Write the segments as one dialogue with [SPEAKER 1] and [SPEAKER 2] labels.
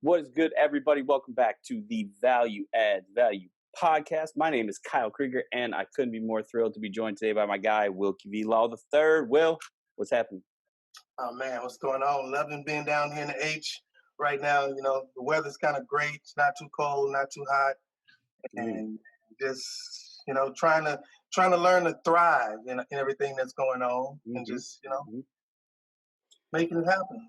[SPEAKER 1] What is good, everybody? Welcome back to the Value Add Value podcast. My name is Kyle Krieger, and I couldn't be more thrilled to be joined today by my guy, Will V. Law III. Will, what's happening?
[SPEAKER 2] Oh, man, what's going on? Loving being down here in the H right now. You know, the weather's kind of great. It's not too cold, not too hot. And just, you know, trying to learn to thrive in everything that's going on and just, you know, making it happen.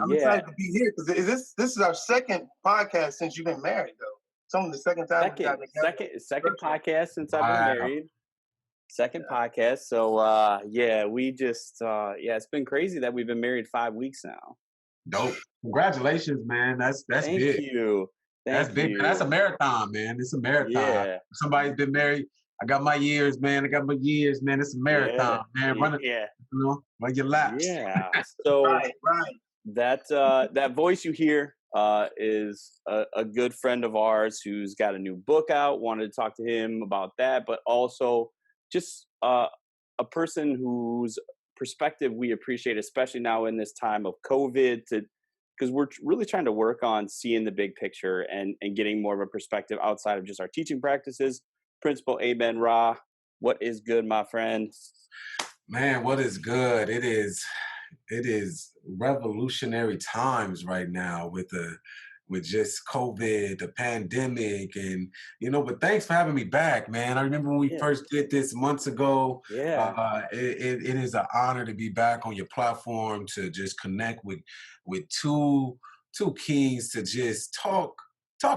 [SPEAKER 2] I'm excited to be here because this is our second podcast since you've been married, though. It's only the second time we've gotten together.
[SPEAKER 1] Second podcast since I've been married. Second podcast. So, we just, it's been crazy that we've been married 5 weeks now.
[SPEAKER 3] Dope. Congratulations, man. That's
[SPEAKER 1] Thank
[SPEAKER 3] big.
[SPEAKER 1] You.
[SPEAKER 3] That's big. That's a marathon, man. It's a marathon.
[SPEAKER 1] Yeah.
[SPEAKER 3] Somebody's been married. I got my years, man. It's a marathon, man. Run your laps.
[SPEAKER 1] Yeah. So
[SPEAKER 2] right.
[SPEAKER 1] That voice you hear is a good friend of ours who's got a new book out. Wanted to talk to him about that, but also just a person whose perspective we appreciate, especially now in this time of COVID, because we're really trying to work on seeing the big picture and getting more of a perspective outside of just our teaching practices. Principal Amen Rahh, what is good, my friend?
[SPEAKER 3] Man, what is good? It is revolutionary times right now with just COVID, the pandemic, and but thanks for having me back, man. I remember when we first did this months ago. It is an honor to be back on your platform to just connect with two kings to just talk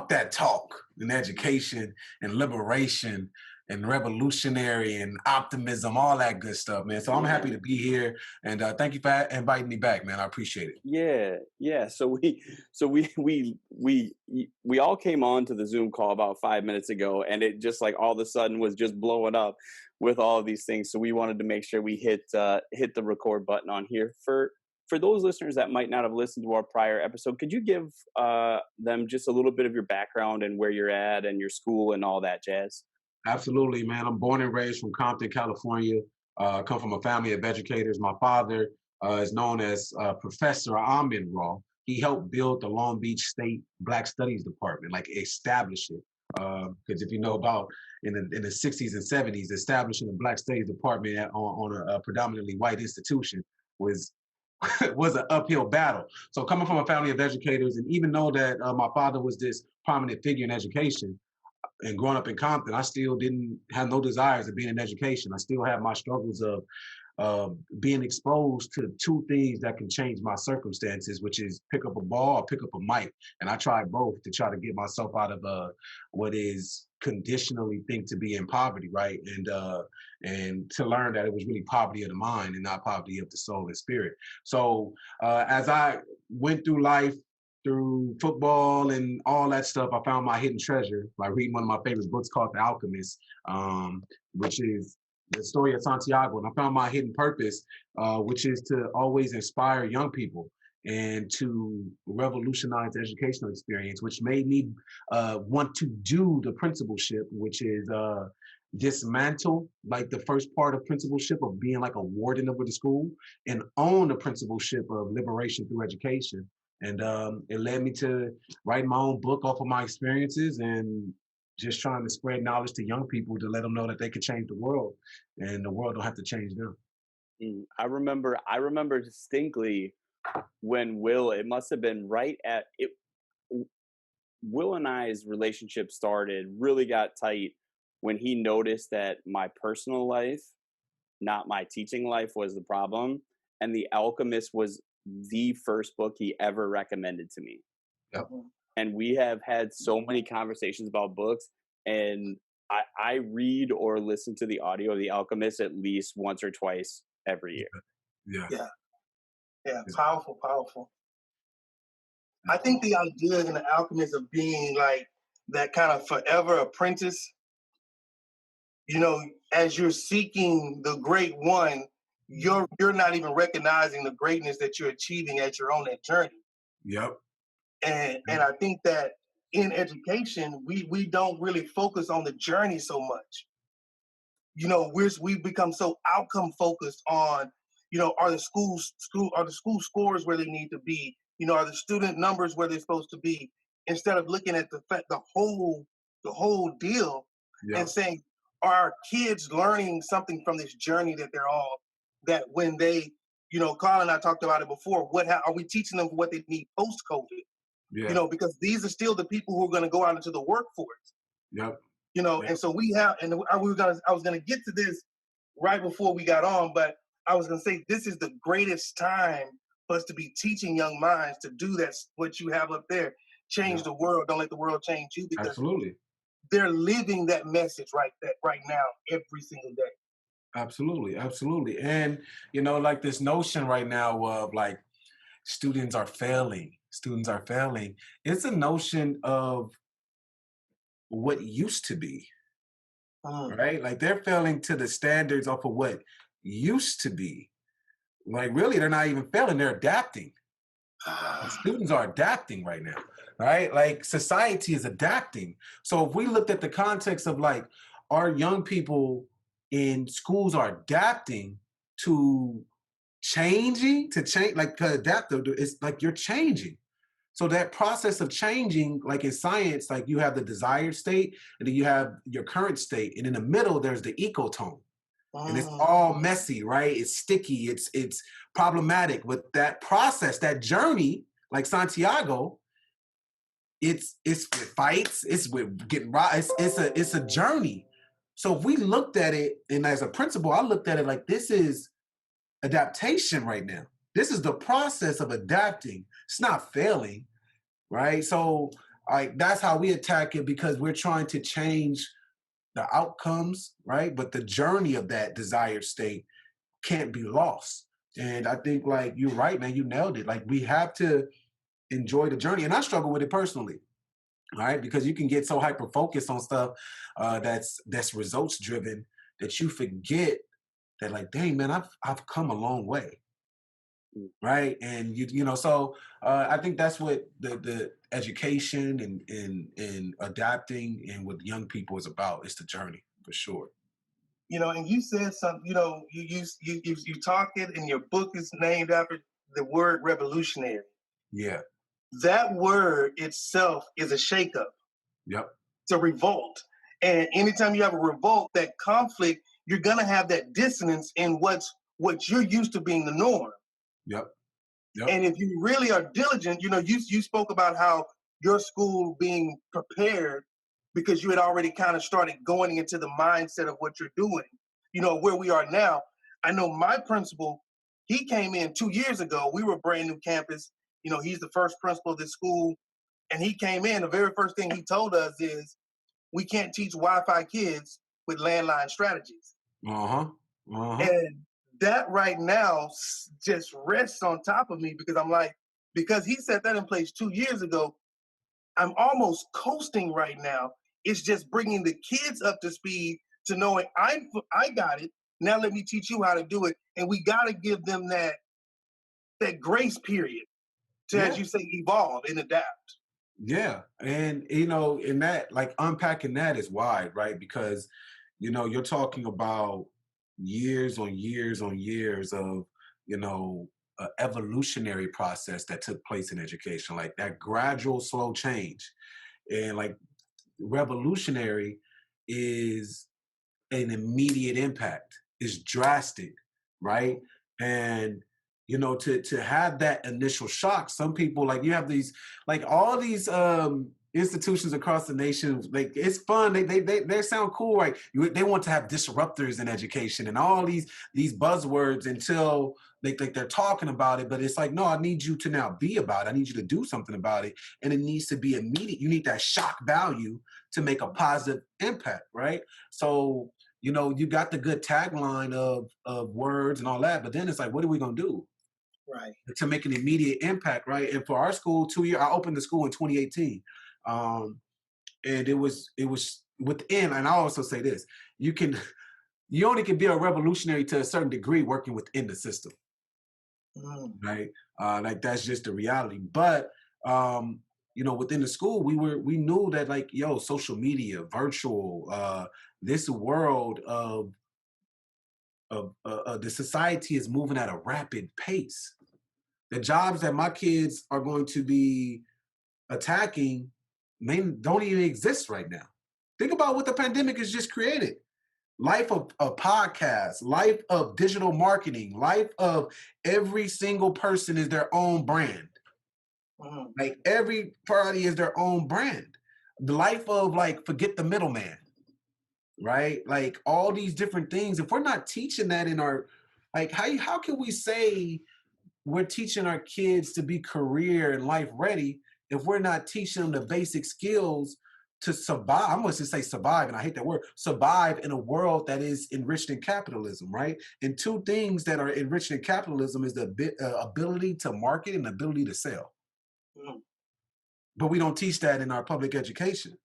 [SPEAKER 3] that talk in education and liberation and revolutionary and optimism, all that good stuff, man. So I'm happy to be here, and thank you for inviting me back, man. I appreciate it.
[SPEAKER 1] Yeah. So we all came on to the Zoom call about 5 minutes ago, and it just like all of a sudden was just blowing up with all of these things. So we wanted to make sure we hit the record button on here. For those listeners that might not have listened to our prior episode, could you give them just a little bit of your background and where you're at and your school and all that jazz?
[SPEAKER 3] Absolutely, man. I'm born and raised from Compton, California. I come from a family of educators. My father is known as Professor Amen Rahh. He helped build the Long Beach State Black Studies Department, like establish it. Because if you know about in the 60s and 70s, establishing the Black Studies Department on a predominantly white institution was an uphill battle. So coming from a family of educators, and even though that my father was this prominent figure in education, and growing up in Compton, I still didn't have no desires of being in education. I still have my struggles of being exposed to two things that can change my circumstances, which is pick up a ball or pick up a mic. And I tried both to try to get myself out of what is conditionally think to be in poverty, right? And to learn that it was really poverty of the mind and not poverty of the soul and spirit. So as I went through life, through football and all that stuff, I found my hidden treasure by reading one of my favorite books called The Alchemist, which is the story of Santiago. And I found my hidden purpose, which is to always inspire young people and to revolutionize the educational experience, which made me want to do the principalship, which is dismantle like the first part of principalship of being like a warden of the school and own the principalship of liberation through education. And it led me to write my own book off of my experiences and just trying to spread knowledge to young people to let them know that they could change the world and the world don't have to change them.
[SPEAKER 1] I remember distinctly when Will, it must have been right at it. Will and I's relationship started, really got tight when he noticed that my personal life, not my teaching life, was the problem. And The Alchemist was the first book he ever recommended to me.
[SPEAKER 3] Yep.
[SPEAKER 1] And we have had so many conversations about books, and I read or listen to the audio of The Alchemist at least once or twice every year.
[SPEAKER 2] Yeah. Powerful. I think the idea in The Alchemist of being like that kind of forever apprentice, as you're seeking the great one, you're not even recognizing the greatness that you're achieving as you're on that journey.
[SPEAKER 3] Yep.
[SPEAKER 2] And I think that in education, we don't really focus on the journey so much. We've become so outcome focused on, are the school scores where they need to be? Are the student numbers where they're supposed to be? Instead of looking at the whole deal
[SPEAKER 3] Yeah.
[SPEAKER 2] and saying, are our kids learning something from this journey that they're on? That when they, Carl and I talked about it before. Are we teaching them what they need post COVID?
[SPEAKER 3] Yeah.
[SPEAKER 2] Because these are still the people who are going to go out into the workforce.
[SPEAKER 3] Yep.
[SPEAKER 2] And so I was gonna get to this right before we got on, but I was gonna say this is the greatest time for us to be teaching young minds to do that. What you have up there, change
[SPEAKER 3] Yeah.
[SPEAKER 2] the world. Don't let the world change you, because
[SPEAKER 3] Absolutely.
[SPEAKER 2] they're living that message right now, every single day.
[SPEAKER 3] Absolutely. Absolutely. And like this notion right now of like students are failing. Students are failing. It's a notion of what used to be,
[SPEAKER 2] Mm.
[SPEAKER 3] right? Like they're failing to the standards of what used to be. Like really, they're not even failing, they're adapting. Students are adapting right now, right? Like society is adapting. So if we looked at the context of like our young people in schools are adapting to to change, like to adapt, it's like you're changing. So that process of changing, like in science, like you have the desired state and then you have your current state. And in the middle, there's the ecotone. And it's
[SPEAKER 2] Mm.
[SPEAKER 3] all messy, right? It's sticky, it's problematic. But that process, that journey, like Santiago, it's with fights, it's with getting right, it's a journey. So if we looked at it, and as a principal, I looked at it like this is adaptation right now. This is the process of adapting. It's not failing, right? So like that's how we attack it, because we're trying to change the outcomes, right? But the journey of that desired state can't be lost. And I think like you're right, man, you nailed it. Like we have to enjoy the journey. And I struggle with it personally, right? Because you can get so hyper focused on stuff that's results driven that you forget that like, dang man, I've come a long way. Right. And so I think that's what the education and adapting and what young people is about. It's the journey for sure.
[SPEAKER 2] And you said something. You talk it, and your book is named after the word revolutionary.
[SPEAKER 3] Yeah.
[SPEAKER 2] That word itself is a shakeup.
[SPEAKER 3] Yep.
[SPEAKER 2] It's a revolt. And anytime you have a revolt, that conflict, you're gonna have that dissonance in what you're used to being the norm.
[SPEAKER 3] Yep. Yep.
[SPEAKER 2] And if you really are diligent, you spoke about how your school being prepared because you had already kind of started going into the mindset of what you're doing, where we are now. I know my principal, he came in 2 years ago. We were a brand new campus. He's the first principal of this school. And he came in, the very first thing he told us is, we can't teach Wi-Fi kids with landline strategies.
[SPEAKER 3] Uh-huh. Uh-huh.
[SPEAKER 2] And that right now just rests on top of me, because I'm like, because he set that in place 2 years ago, I'm almost coasting right now. It's just bringing the kids up to speed to knowing I got it. Now let me teach you how to do it. And we got to give them that grace period to,
[SPEAKER 3] Yeah.
[SPEAKER 2] as you say, evolve and adapt.
[SPEAKER 3] Yeah. And in that, like unpacking that is wide, right? Because you're talking about years on years on years of, a evolutionary process that took place in education, like that gradual, slow change. And like revolutionary is an immediate impact, is drastic, right? And to have that initial shock, some people like you have these like all these institutions across the nation, like it's fun, they sound cool, right? They want to have disruptors in education and all these buzzwords until they're talking about it, but it's like, no, I need you to now be about it. I need you to do something about it, and it needs to be immediate. You need that shock value to make a positive impact, right? So you got the good tagline of words and all that, but then it's like, what are we gonna do
[SPEAKER 2] Right.
[SPEAKER 3] to make an immediate impact, right? And for our school, 2 year, I opened the school in 2018, and it was within. And I also say this: you only can be a revolutionary to a certain degree working within the system, right? Like that's just the reality. But within the school, we knew that like, social media, virtual, this world of the society is moving at a rapid pace, The jobs that my kids are going to be attacking don't even exist right now. Think about what the pandemic has just created. Life of podcasts, life of digital marketing, life of every single person is their own brand.
[SPEAKER 2] Mm-hmm.
[SPEAKER 3] Like every party is their own brand. The life of like forget the middleman, right? Like all these different things. If we're not teaching that in our, like how can we say we're teaching our kids to be career and life ready if we're not teaching them the basic skills to survive? I'm going to say survive, and I hate that word, survive in a world that is enriched in capitalism, right? And two things that are enriched in capitalism is the ability to market and the ability to sell.
[SPEAKER 2] Mm-hmm.
[SPEAKER 3] But we don't teach that in our public education.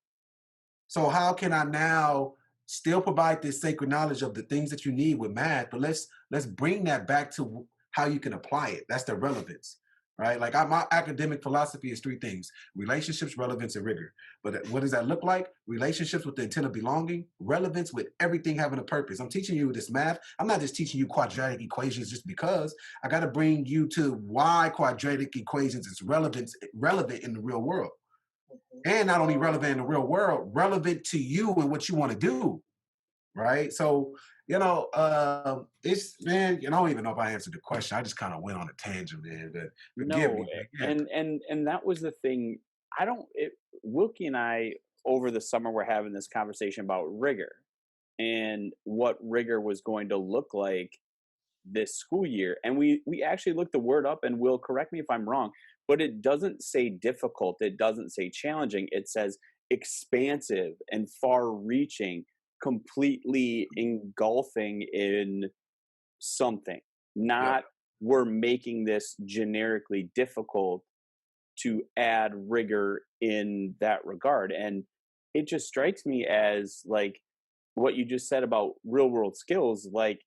[SPEAKER 3] So how can I now still provide this sacred knowledge of the things that you need with math, but let's bring that back to how you can apply it. That's the relevance, right? Like my academic philosophy is three things: relationships, relevance, and rigor. But what does that look like? Relationships with the intent of belonging, relevance with everything having a purpose. I'm teaching you this math. I'm not just teaching you quadratic equations just because. I got to bring you to why quadratic equations is relevant in the real world. And not only relevant in the real world, relevant to you and what you want to do, right? So, it's, man, I don't even know if I answered the question. I just kind of went on a tangent, man. But forgive
[SPEAKER 1] No,
[SPEAKER 3] me. Man.
[SPEAKER 1] and that was the thing. Wilkie and I over the summer were having this conversation about rigor and what rigor was going to look like this school year. And we actually looked the word up, and Will, correct me if I'm wrong, but it doesn't say difficult, it doesn't say challenging, it says expansive and far reaching, completely engulfing in something. Not
[SPEAKER 3] Yep.
[SPEAKER 1] we're making this generically difficult to add rigor in that regard. And it just strikes me as like what you just said about real world skills. Like,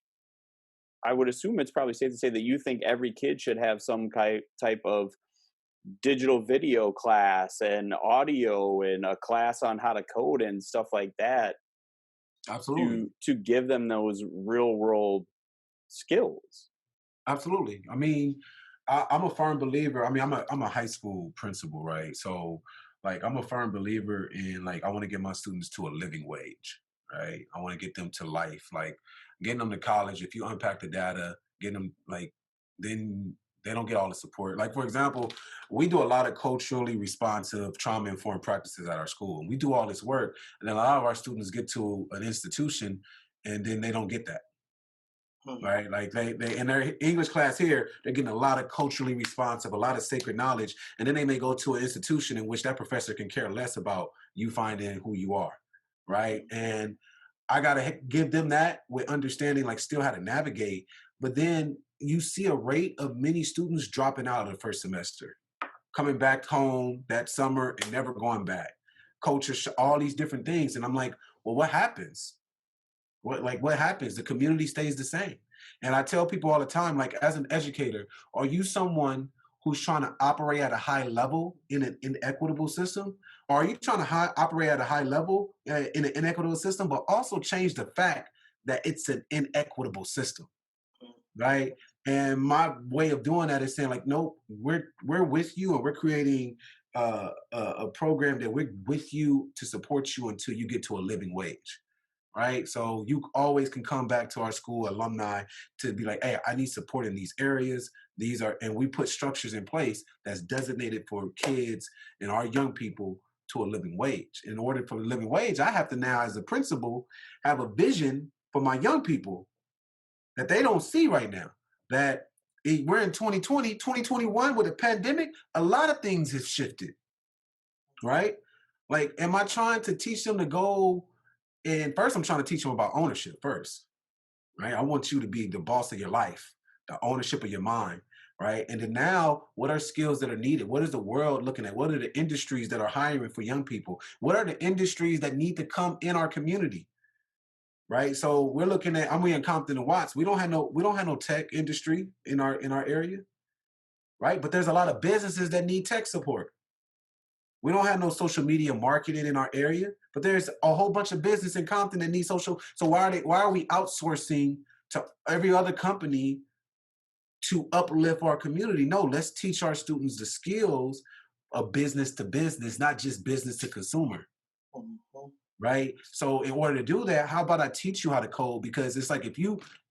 [SPEAKER 1] I would assume it's probably safe to say that you think every kid should have some type of digital video class and audio and a class on how to code and stuff like that
[SPEAKER 3] Absolutely.
[SPEAKER 1] to give them those real world skills.
[SPEAKER 3] Absolutely. I mean, I'm a firm believer. I mean, I'm a high school principal, right? So, like, I'm a firm believer in like I want to get my students to a living wage, right? I want to get them to life, like getting them to college. If you unpack the data, getting them like, then they don't get all the support. Like, for example, we do a lot of culturally responsive, trauma-informed practices at our school. And we do all this work, and then a lot of our students get to an institution, and then they don't get that. Right, like they in their English class here, they're getting a lot of culturally responsive, a lot of sacred knowledge, and then they may go to an institution in which that professor can care less about you finding who you are, right? And I gotta give them that with understanding, like still how to navigate. But then you see a rate of many students dropping out of the first semester, coming back home that summer and never going back. Culture, all these different things, and I'm like, well, what happens? What happens? The community stays the same. And I tell people all the time, like as an educator, are you someone who's trying to operate at a high level in an inequitable system? Or are you trying to operate at a high level in an inequitable system, but also change the fact that it's an inequitable system, right? And my way of doing that is saying like, nope, we're with you, and we're creating a program that we're with you to support you until you get to a living wage. Right. So you always can come back to our school alumni to be like, hey, I need support in these areas. And we put structures in place that's designated for kids and our young people to a living wage. In order for a living wage, I have to now, as a principal, have a vision for my young people that they don't see right now. That we're in 2020, 2021 with a pandemic, a lot of things have shifted. Right. Like, am I trying to teach them to go? And first, I'm trying to teach them about ownership first, right? I want you to be the boss of your life, the ownership of your mind, right? And then now, what are skills that are needed? What is the world looking at? What are the industries that are hiring for young people? What are the industries that need to come in our community, right? So we're looking at. I'm in Compton and Watts. We don't have no tech industry in our area, right? But there's a lot of businesses that need tech support. We don't have no social media marketing in our area, but there's a whole bunch of business in Compton that need social. So why are we outsourcing to every other company to uplift our community. No, let's teach our students the skills of business to business, not just business to consumer. Right? So in order to do that, how about I teach you how to code? Because it's like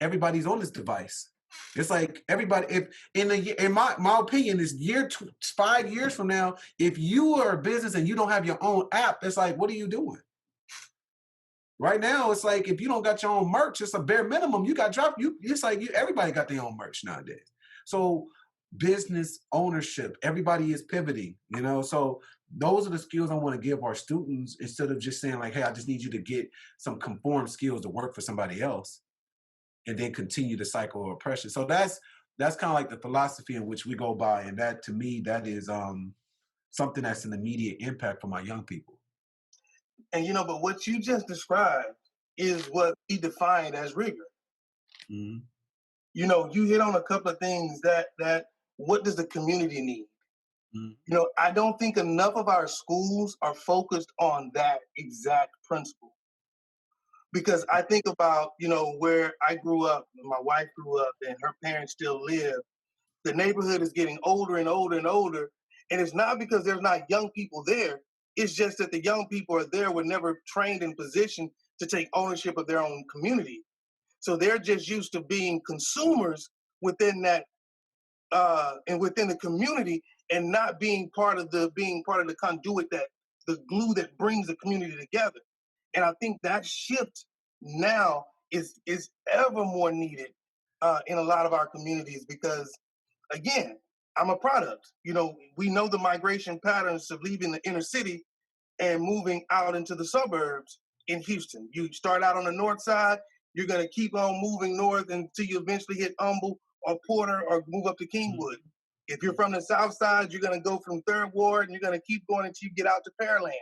[SPEAKER 3] everybody's on this device. It's like everybody, if in my opinion, is 5 years from now, if you are a business and you don't have your own app, it's like, what are you doing? Right now, it's like if you don't got your own merch, it's a bare minimum. You got dropped. It's like everybody got their own merch nowadays. So business ownership, everybody is pivoting. So those are the skills I want to give our students instead of just saying like, hey, I just need you to get some conformed skills to work for somebody else, and then continue the cycle of oppression. So that's kind of like the philosophy in which we go by, and that to me that is something that's an immediate impact for my young people.
[SPEAKER 2] And but what you just described is what we define as rigor.
[SPEAKER 3] Mm-hmm.
[SPEAKER 2] You hit on a couple of things that what does the community need?
[SPEAKER 3] Mm-hmm.
[SPEAKER 2] I don't think enough of our schools are focused on that exact principle. Because I think about, where I grew up, my wife grew up, and her parents still live. The neighborhood is getting older and older and older. And it's not because there's not young people there. It's just that the young people are there were never trained in position to take ownership of their own community. So they're just used to being consumers within that and within the community, and not being part of the conduit, that the glue that brings the community together. And I think that shift now is ever more needed in a lot of our communities, because again, I'm a product. We know the migration patterns of leaving the inner city and moving out into the suburbs in Houston. You start out on the north side, you're going to keep on moving north until you eventually hit Humble or Porter or move up to Kingwood. If you're from the south side, you're going to go from Third Ward and you're going to keep going until you get out to Pearland.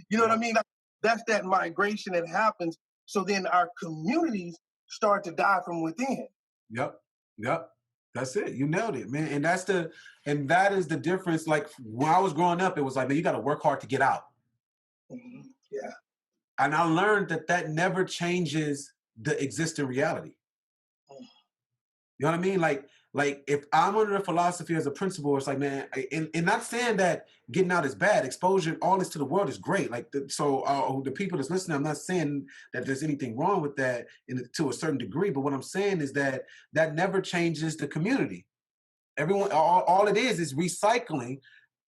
[SPEAKER 2] You know what I mean? That's that migration that happens. So then our communities start to die from within.
[SPEAKER 3] Yep. That's it. You nailed it, man. And that is the difference. Like when I was growing up, it was like, man, you got to work hard to get out.
[SPEAKER 2] Mm-hmm. Yeah.
[SPEAKER 3] And I learned that never changes the existing reality. You know what I mean? Like if I'm under the philosophy as a principal, it's like, man, and not saying that getting out is bad. Exposure, all this to the world is great. Like, the people that's listening, I'm not saying that there's anything wrong with that to a certain degree, but what I'm saying is that never changes the community. Everyone, all it is recycling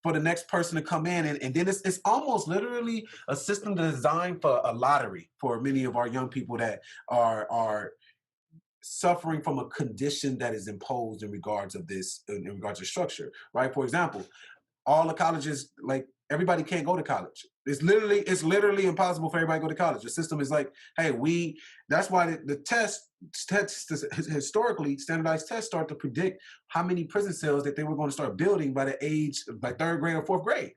[SPEAKER 3] for the next person to come in, and then it's almost literally a system designed for a lottery for many of our young people that are suffering from a condition that is imposed in regards to structure, right? For example, all the colleges, like everybody can't go to college. It's literally impossible for everybody to go to college. The system is like, hey, that's why the tests historically, standardized tests start to predict how many prison cells that they were going to start building by the age of like 3rd grade or 4th grade.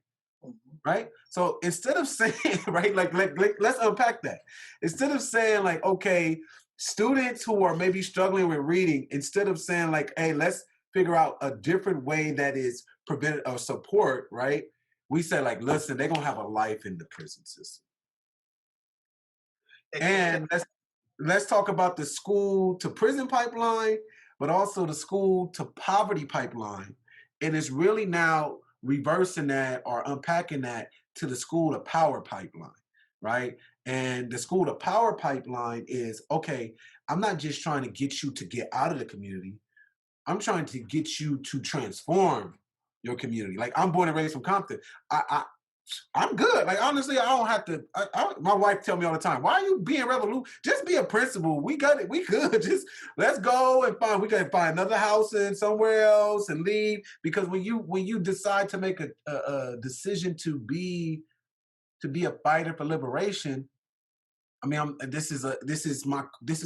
[SPEAKER 3] Right? So instead of saying, right, like let's unpack that. Instead of saying like, okay, students who are maybe struggling with reading, instead of saying like, hey, let's figure out a different way that is prevented or support, right? We said like, listen, they're gonna have a life in the prison system. And let's talk about the school to prison pipeline, but also the school to poverty pipeline. And it's really now reversing that or unpacking that to the school to power pipeline, right? And the school to power pipeline is, okay, I'm not just trying to get you to get out of the community. I'm trying to get you to transform your community. Like, I'm born and raised from Compton. I'm good. Like, honestly, I don't have to. My wife tell me all the time, why are you being revolutionary? Just be a principal. We got it. We good. Just let's go and we can find another house in somewhere else and leave. Because when you decide to make a decision to be a fighter for liberation, I mean, this is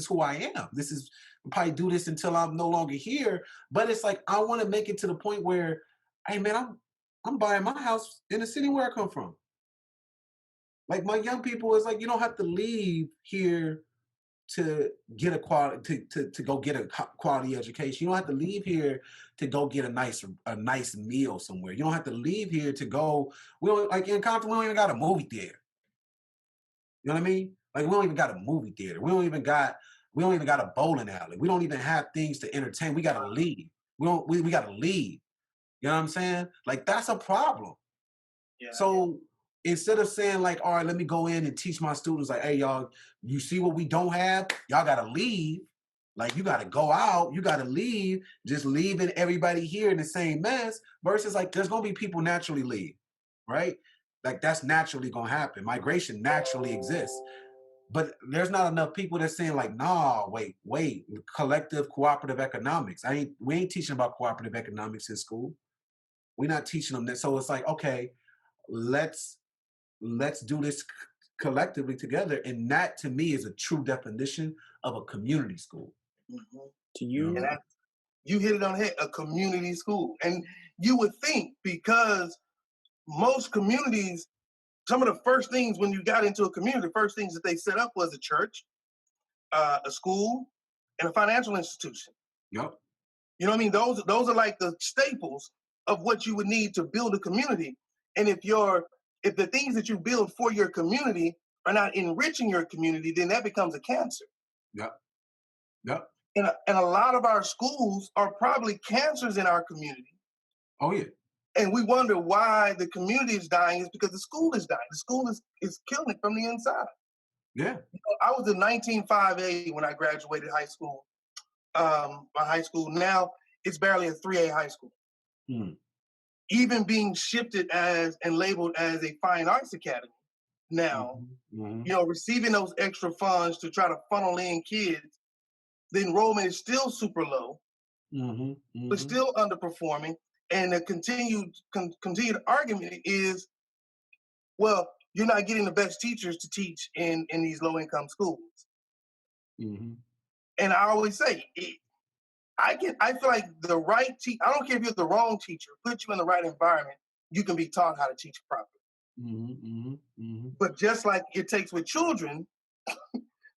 [SPEAKER 3] who I am. I'll probably do this until I'm no longer here. But it's like, I want to make it to the point where, hey man, I'm buying my house in the city where I come from. Like, my young people, is like, you don't have to leave here to get a quality to go get a quality education. You don't have to leave here to go get a nice meal somewhere. You don't have to leave here to go. We don't, like in Compton, we don't even got a movie theater. You know what I mean? Like, we don't even got a movie theater. We don't even got a bowling alley. We don't even have things to entertain. We got to leave. we got to leave. You know what I'm saying? Like, that's a problem.
[SPEAKER 2] Yeah.
[SPEAKER 3] So instead of saying like, all right, let me go in and teach my students like, hey, y'all, you see what we don't have? Y'all got to leave. Like, you got to go out. You got to leave. Just leaving everybody here in the same mess versus like, there's going to be people naturally leave, right? Like, that's naturally going to happen. Migration naturally exists. But there's not enough people that's saying like, nah, wait, collective cooperative economics. We ain't teaching about cooperative economics in school. We're not teaching them that. So it's like, okay, let's do this collectively together. And that to me is a true definition of a community school.
[SPEAKER 2] Mm-hmm.
[SPEAKER 1] To you,
[SPEAKER 2] and you hit it on the head, a community school. And you would think, because most communities, some of the first things when you got into a community, the first things that they set up was a church, a school, and a financial institution.
[SPEAKER 3] Yep.
[SPEAKER 2] You know what I mean? Those are like the staples of what you would need to build a community. And if the things that you build for your community are not enriching your community, then that becomes a cancer.
[SPEAKER 3] Yep. Yep.
[SPEAKER 2] And a lot of our schools are probably cancers in our community.
[SPEAKER 3] Oh yeah.
[SPEAKER 2] And we wonder why the community is dying. Is because the school is dying. The school is killing it from the inside.
[SPEAKER 3] Yeah.
[SPEAKER 2] I was a 19.5A when I graduated high school. My high school now, it's barely a 3A high school.
[SPEAKER 3] Hmm.
[SPEAKER 2] Even being shifted as and labeled as a fine arts academy now, receiving those extra funds to try to funnel in kids, the enrollment is still super low, but still underperforming. And the continued argument is, well, you're not getting the best teachers to teach in these low income schools. And I always say, I feel like the right teacher, I don't care if you're the wrong teacher, put you in the right environment, you can be taught how to teach properly. But just like it takes with children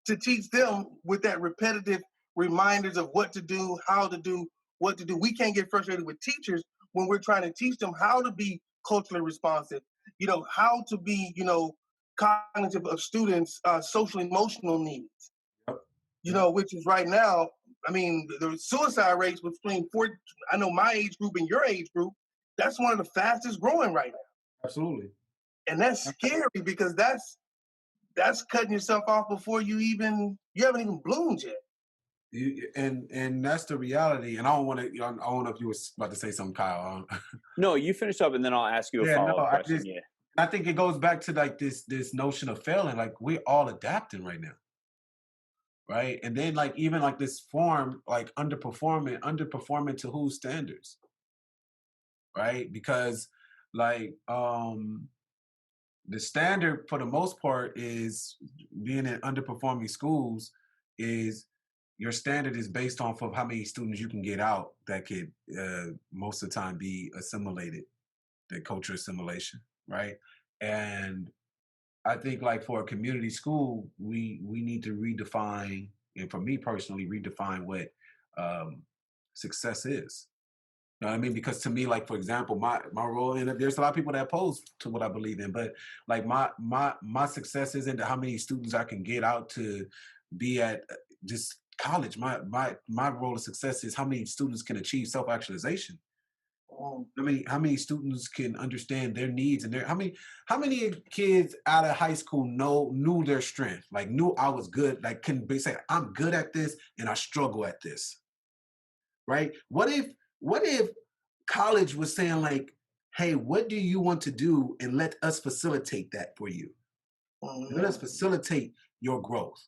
[SPEAKER 2] to teach them with that repetitive reminders of what to do, how to do, what to do. We can't get frustrated with teachers when we're trying to teach them how to be culturally responsive, how to be, cognitive of students' social emotional needs, which is right now, I mean, the suicide rates between I know my age group and your age group, that's one of the fastest growing right now.
[SPEAKER 3] Absolutely.
[SPEAKER 2] And that's scary because that's cutting yourself off before you haven't even bloomed yet.
[SPEAKER 3] And that's the reality. And I don't know if you were about to say something, Kyle.
[SPEAKER 1] No, you finish up, and then I'll ask you a follow-up question.
[SPEAKER 3] I think it goes back to like this notion of failing. Like, we're all adapting right now, right? And then like even like this form, like underperforming to whose standards, right? Because like the standard for the most part is being in underperforming schools is your standard is based off of how many students you can get out that could most of the time be assimilated, the culture assimilation, right? And I think like for a community school, we need to redefine, and for me personally, redefine what success is. You know what I mean? Because to me, like for example, my role in it, there's a lot of people that oppose to what I believe in, but like my success isn't how many students I can get out to be at just college. My role of success is how many students can achieve self-actualization. How many students can understand their needs and how many kids out of high school knew their strength, like knew I was good, like can say I'm good at this and I struggle at this, right? What if college was saying like, hey, what do you want to do, and let us facilitate that for you. Let us facilitate your growth,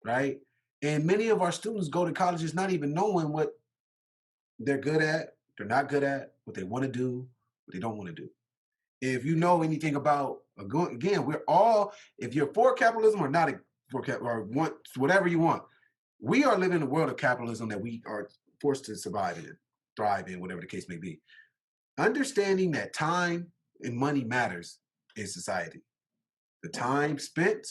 [SPEAKER 3] right? And many of our students go to colleges not even knowing what they're good at, they're not good at, what they want to do, what they don't want to do. If you know anything about, again, we're all, if you're for capitalism or not for or want whatever you want, we are living in a world of capitalism that we are forced to survive in, thrive in, whatever the case may be. Understanding that time and money matters in society. The time spent,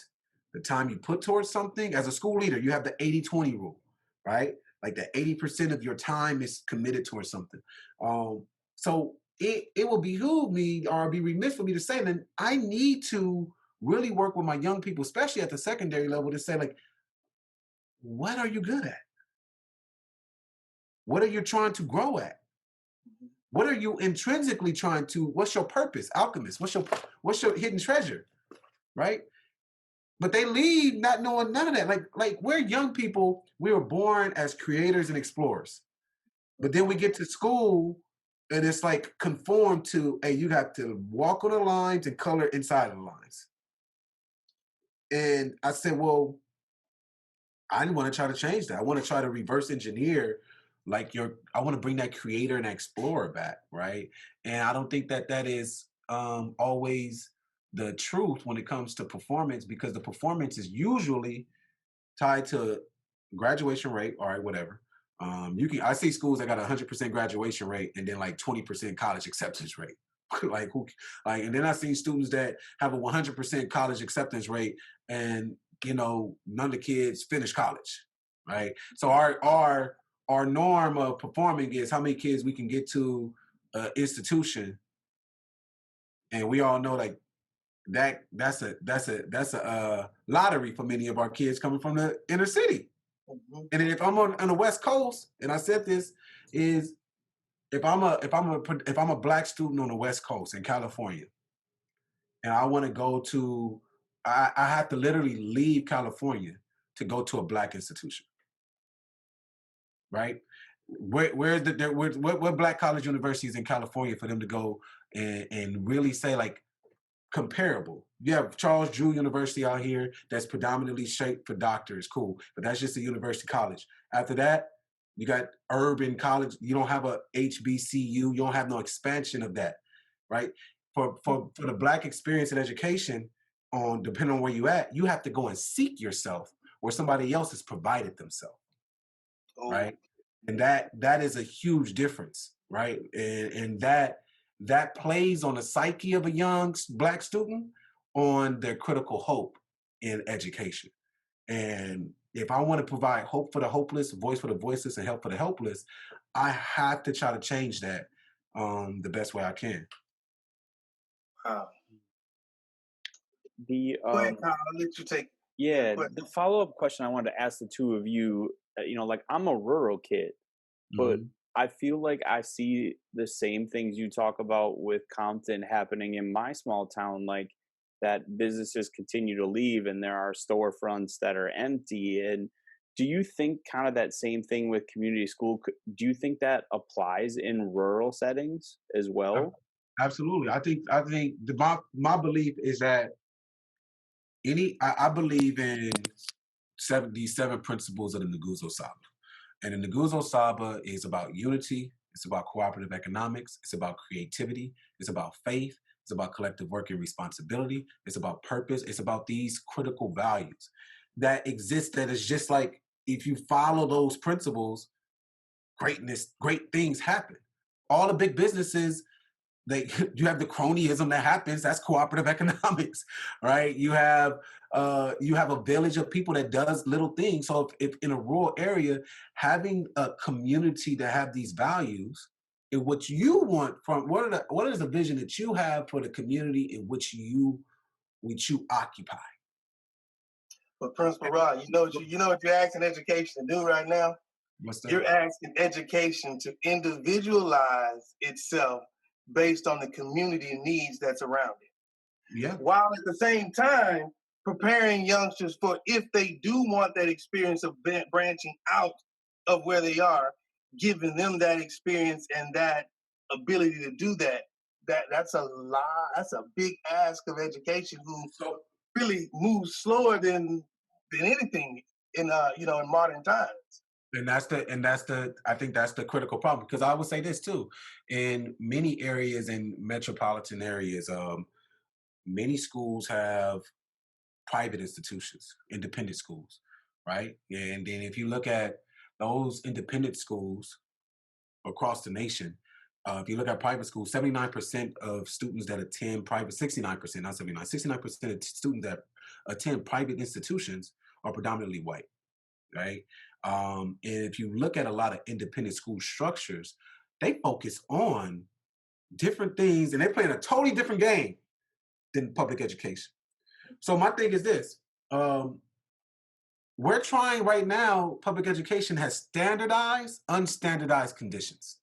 [SPEAKER 3] the time you put towards something. As a school leader, you have the 80-20 rule, right? Like that 80% of your time is committed towards something. So it will behoove me, or be remiss for me to say that I need to really work with my young people, especially at the secondary level, to say like, what are you good at? What are you trying to grow at? What are you intrinsically trying to, what's your purpose? Alchemist, what's your hidden treasure? Right? But they leave not knowing none of that. Like we're young people, we were born as creators and explorers. But then we get to school and it's like conformed to, hey, you have to walk on the lines and color inside of the lines. And I said, well, I want to try to change that. I want to try to reverse engineer I want to bring that creator and that explorer back, right? And I don't think that is always the truth when it comes to performance, because the performance is usually tied to graduation rate. All right, whatever. I see schools that got 100% graduation rate and then like 20% college acceptance rate. And then I see students that have a 100% college acceptance rate and none of the kids finish college, right? So our norm of performing is how many kids we can get to an institution, and we all know like that's a lottery for many of our kids coming from the inner city. Mm-hmm. And then if I'm on the West Coast, and I said this is if I'm a Black student on the West Coast in California, and I want to go to, I have to literally leave California to go to a Black institution, right? What Black college universities in California for them to go and really say like comparable? You have Charles Drew University out here that's predominantly shaped for doctors, cool, but that's just a university college. After that, you got urban college. You don't have a HBCU. You don't have no expansion of that, right? For the Black experience in education, depending on where you at, you have to go and seek yourself where somebody else has provided themselves, right? And that is a huge difference, right? And that plays on the psyche of a young Black student on their critical hope in education. And if I want to provide hope for the hopeless, voice for the voiceless, and help for the helpless, I have to try to change that the best way I can.
[SPEAKER 2] Wow.
[SPEAKER 1] Go
[SPEAKER 2] ahead, Kyle, I'll let you take.
[SPEAKER 1] Yeah, the follow-up question I wanted to ask the two of you, like I'm a rural kid, but I feel like I see the same things you talk about with Compton happening in my small town, like that businesses continue to leave and there are storefronts that are empty. And do you think kind of that same thing with community school? Do you think that applies in rural settings as well?
[SPEAKER 3] Absolutely. I think my belief is that I believe in these seven principles of the Nguzo Saba. And the Nguzo Saba is about unity, it's about cooperative economics, it's about creativity, it's about faith, it's about collective work and responsibility, it's about purpose, it's about these critical values that exist, that is just like, if you follow those principles, great things happen. All the big businesses, you have the cronyism that happens. That's cooperative economics, right? You have a village of people that does little things. So if in a rural area, having a community that have these values, and what you want from what is the vision that you have for the community in which you occupy?
[SPEAKER 2] But Principal Rod, you know what you're asking education to do right now?
[SPEAKER 3] What's that?
[SPEAKER 2] You're asking education to individualize itself based on the community needs that's around it.
[SPEAKER 3] Yeah.
[SPEAKER 2] While at the same time preparing youngsters for, if they do want that experience of branching out of where they are, giving them that experience and that ability to do that. That's a lot. That's a big ask of education, who really moves slower than anything in in modern times.
[SPEAKER 3] And I think that's the critical problem, because I would say this too, in many areas, in metropolitan areas, many schools have private institutions, independent schools, right? And then if you look at those independent schools across the nation, if you look at private schools, 79% of students that attend private, 69%, not 79, 69% of students that attend private institutions are predominantly white, right? And if you look at a lot of independent school structures, they focus on different things and they're playing a totally different game than public education. So my thing is this, we're trying right now, public education has standardized, unstandardized conditions,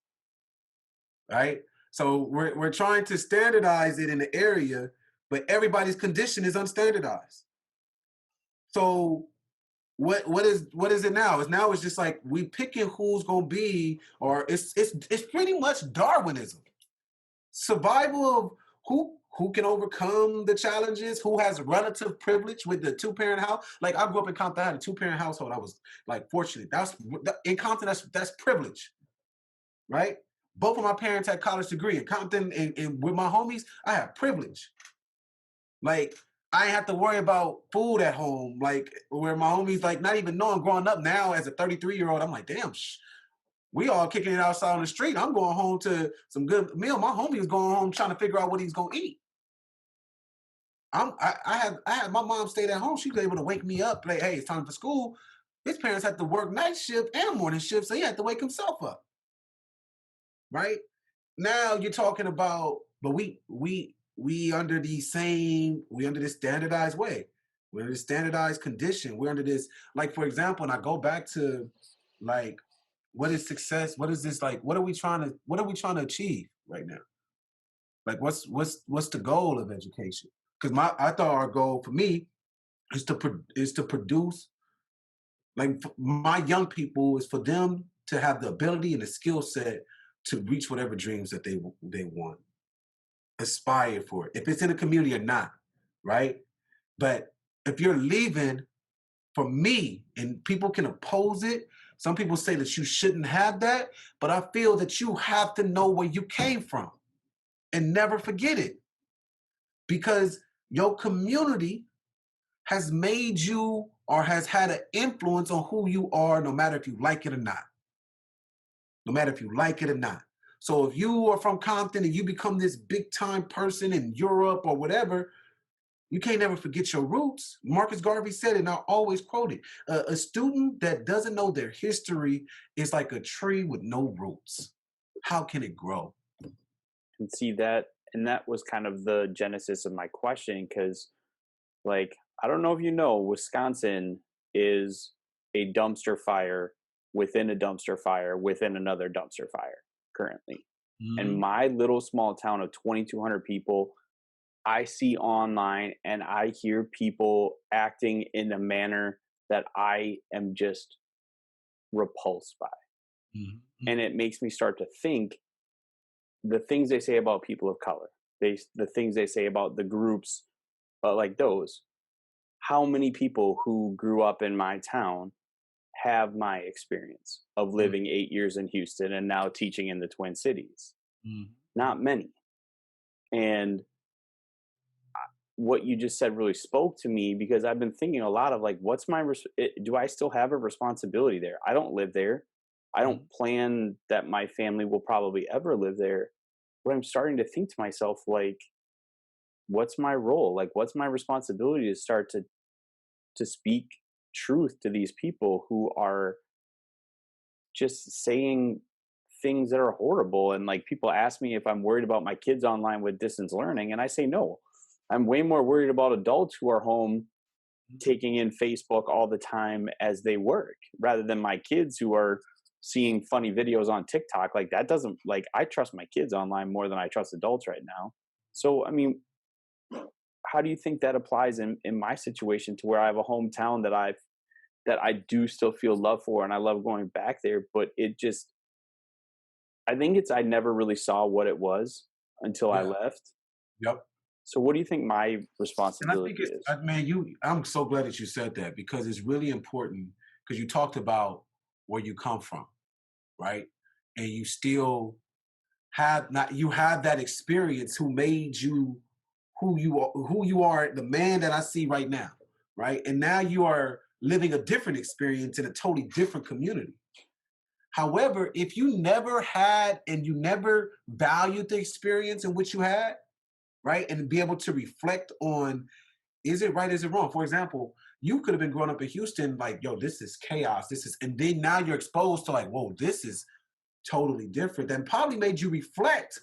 [SPEAKER 3] right? So we're trying to standardize it in the area, but everybody's condition is unstandardized. So what is it now? It's just like we picking who's gonna be, or it's pretty much Darwinism. Survival of who can overcome the challenges, who has relative privilege with the two-parent house. Like I grew up in Compton, I had a two-parent household. I was like fortunate. That's in Compton, that's privilege, right? Both of my parents had college degree. In Compton and with my homies, I had privilege. Like I ain't have to worry about food at home. Like where my homies, like not even knowing growing up now as a 33-year-old, I'm like, damn, we all kicking it outside on the street. I'm going home to some good meal. My homie was going home trying to figure out what he's gonna eat. I had my mom stayed at home. She was able to wake me up, like, hey, it's time for school. His parents had to work night shift and morning shift, so he had to wake himself up. Right? Now you're talking about, but we under this standardized way. We're under this standardized condition. We're under this, like, for example, and I go back to like, what is success? What is this like? What are we trying to achieve right now? Like what's the goal of education? Because I thought our goal for me is to produce, like my young people, is for them to have the ability and the skill set to reach whatever dreams that they want, aspire for it, if it's in a community or not, right? But if you're leaving, for me, and people can oppose it, some people say that you shouldn't have that, but I feel that you have to know where you came from and never forget it, because your community has made you or has had an influence on who you are, no matter if you like it or not. No matter if you like it or not. So if you are from Compton and you become this big time person in Europe or whatever, you can't never forget your roots. Marcus Garvey said it, and I always quote it. A student that doesn't know their history is like a tree with no roots. How can it grow?
[SPEAKER 1] And see that, and that was kind of the genesis of my question, because like, I don't know if you know, Wisconsin is a dumpster fire within a dumpster fire within another dumpster fire currently. And my little small town of 2,200 people, I see online and I hear people acting in a manner that I am just repulsed by. And it makes me start to think the things they say about people of color, the things they say about the groups, like those. How many people who grew up in my town have my experience of living 8 years in Houston and now teaching in the Twin Cities? Not many. And what you just said really spoke to me, because I've been thinking a lot of like, do I still have a responsibility there? I don't live there. I don't plan that my family will probably ever live there. But I'm starting to think to myself, like, what's my role? Like, what's my responsibility to start to speak truth to these people who are just saying things that are horrible? And like, people ask me if I'm worried about my kids online with distance learning, and I say no. I'm way more worried about adults who are home taking in Facebook all the time as they work, rather than my kids who are seeing funny videos on TikTok. Like, that doesn't, like, I trust my kids online more than I trust adults right now. So I mean, how do you think that applies in my situation, to where I have a hometown that I do still feel love for, and I love going back there, but it just, I think I never really saw what it was until I left.
[SPEAKER 3] Yep.
[SPEAKER 1] So what do you think my responsibility is?
[SPEAKER 3] I'm so glad that you said that, because it's really important, because you talked about where you come from, right? And you still have that experience who made you who you are, the man that I see right now, right? And now you are living a different experience in a totally different community. However, if you never had and you never valued the experience in which you had, right, and be able to reflect on, is it right, is it wrong? For example, you could have been growing up in Houston like, yo, this is chaos, and then now you're exposed to like, whoa, this is totally different. That probably made you reflect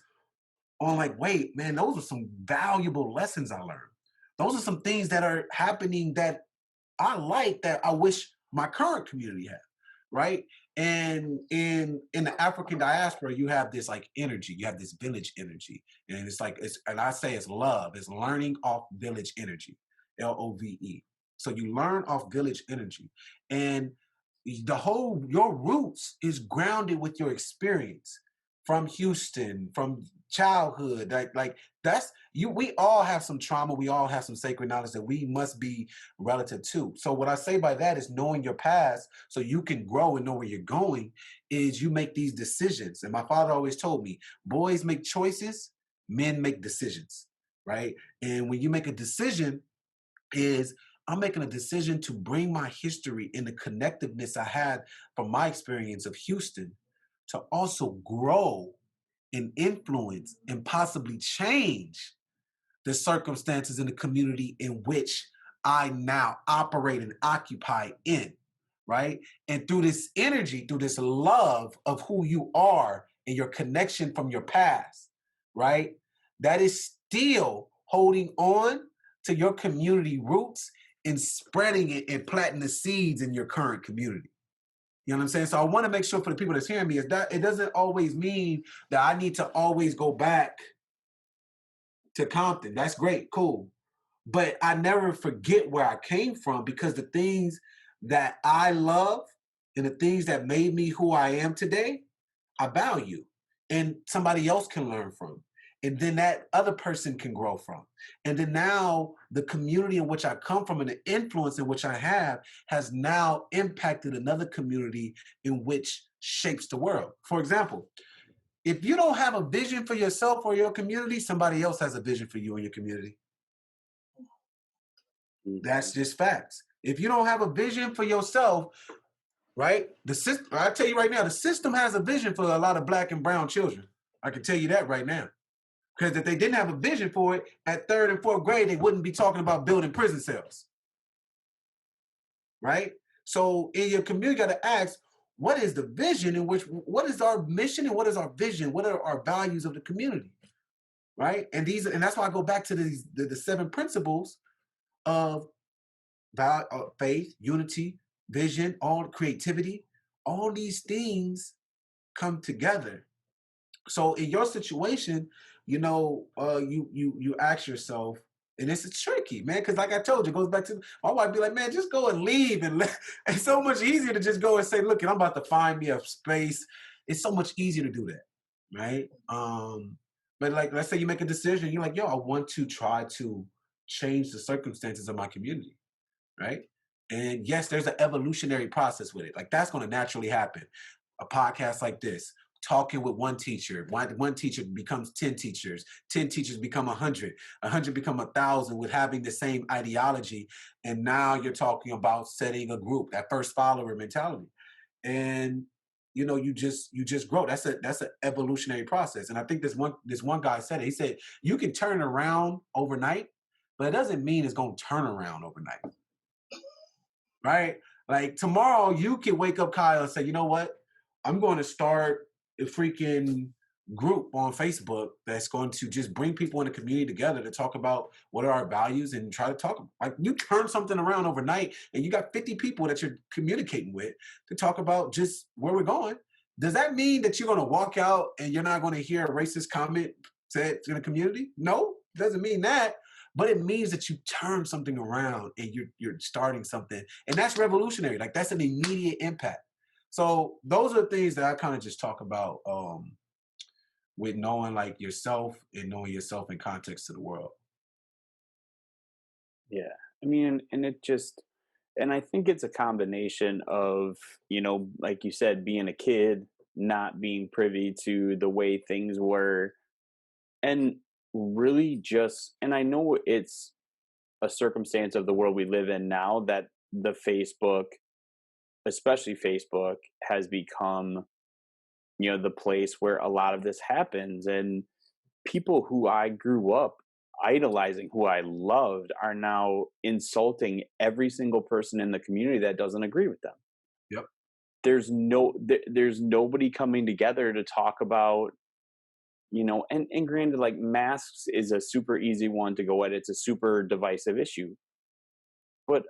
[SPEAKER 3] on like, wait, man, those are some valuable lessons I learned. Those are some things that are happening that I like, that I wish my current community have, right? And in the African diaspora, you have this like energy, you have this village energy, and it's like and I say it's love, it's learning off village energy, LOVE. So you learn off village energy, and the whole your roots is grounded with your experience from Houston, from childhood. Like that's you. We all have some trauma. We all have some sacred knowledge that we must be relative to. So what I say by that is knowing your past so you can grow and know where you're going. Is you make these decisions. And my father always told me, boys make choices, men make decisions, right? And when you make a decision, is I'm making a decision to bring my history and the connectiveness I had from my experience of Houston to also grow and influence and possibly change the circumstances in the community in which I now operate and occupy in, right? And through this energy, through this love of who you are and your connection from your past, right? That is still holding on to your community roots and spreading it and planting the seeds in your current community. You know what I'm saying? So I want to make sure for the people that's hearing me is that it doesn't always mean that I need to always go back to Compton. That's great, cool. But I never forget where I came from because the things that I love and the things that made me who I am today, I value and somebody else can learn from. And then that other person can grow from. And then now the community in which I come from and the influence in which I have has now impacted another community in which shapes the world. For example, if you don't have a vision for yourself or your community, somebody else has a vision for you and your community. That's just facts. If you don't have a vision for yourself, right? The system, I tell you right now, the system has a vision for a lot of Black and brown children. I can tell you that right now. Because if they didn't have a vision for it, at 3rd and 4th grade, they wouldn't be talking about building prison cells. Right? So in your community, you got to ask, what is the vision in which, what is our mission and what is our vision? What are our values of the community? Right? And that's why I go back to the 7 principles of faith, unity, vision, all creativity. All these things come together. So in your situation, you know, you ask yourself, and it's tricky, man, because like I told you, it goes back to my wife be like, man, just go and leave. And it's so much easier to just go and say, look, I'm about to find me a space. It's so much easier to do that, right? But like, let's say you make a decision, you're like, yo, I want to try to change the circumstances of my community, right? And yes, there's an evolutionary process with it. Like that's going to naturally happen. A podcast like this, talking with one teacher, one teacher becomes 10 teachers, 10 teachers become 100, 100 become 1,000 with having the same ideology. And now you're talking about setting a group, that first follower mentality. And you know, you just grow. That's an evolutionary process. And I think this one guy said it. He said, you can turn around overnight, but it doesn't mean it's going to turn around overnight. Right? Like tomorrow you can wake up, Kyle, and say, you know what? I'm going to start a freaking group on Facebook that's going to just bring people in the community together to talk about what are our values and try to talk. Like you turn something around overnight and you got 50 people that you're communicating with to talk about just where we're going. Does that mean that you're going to walk out and you're not going to hear a racist comment said in the community? No, it doesn't mean that. But it means that you turn something around and you're starting something. And that's revolutionary. Like that's an immediate impact. So those are the things that I kind of just talk about with knowing like yourself and knowing yourself in context to the world.
[SPEAKER 1] Yeah. I mean, and I think it's a combination of, you know, like you said, being a kid, not being privy to the way things were, and really and I know it's a circumstance of the world we live in now that the Facebook, especially Facebook, has become, you know, the place where a lot of this happens. And people who I grew up idolizing, who I loved, are now insulting every single person in the community that doesn't agree with them.
[SPEAKER 3] Yep.
[SPEAKER 1] There's nobody coming together to talk about, you know, and granted, like masks is a super easy one to go at. It's a super divisive issue. But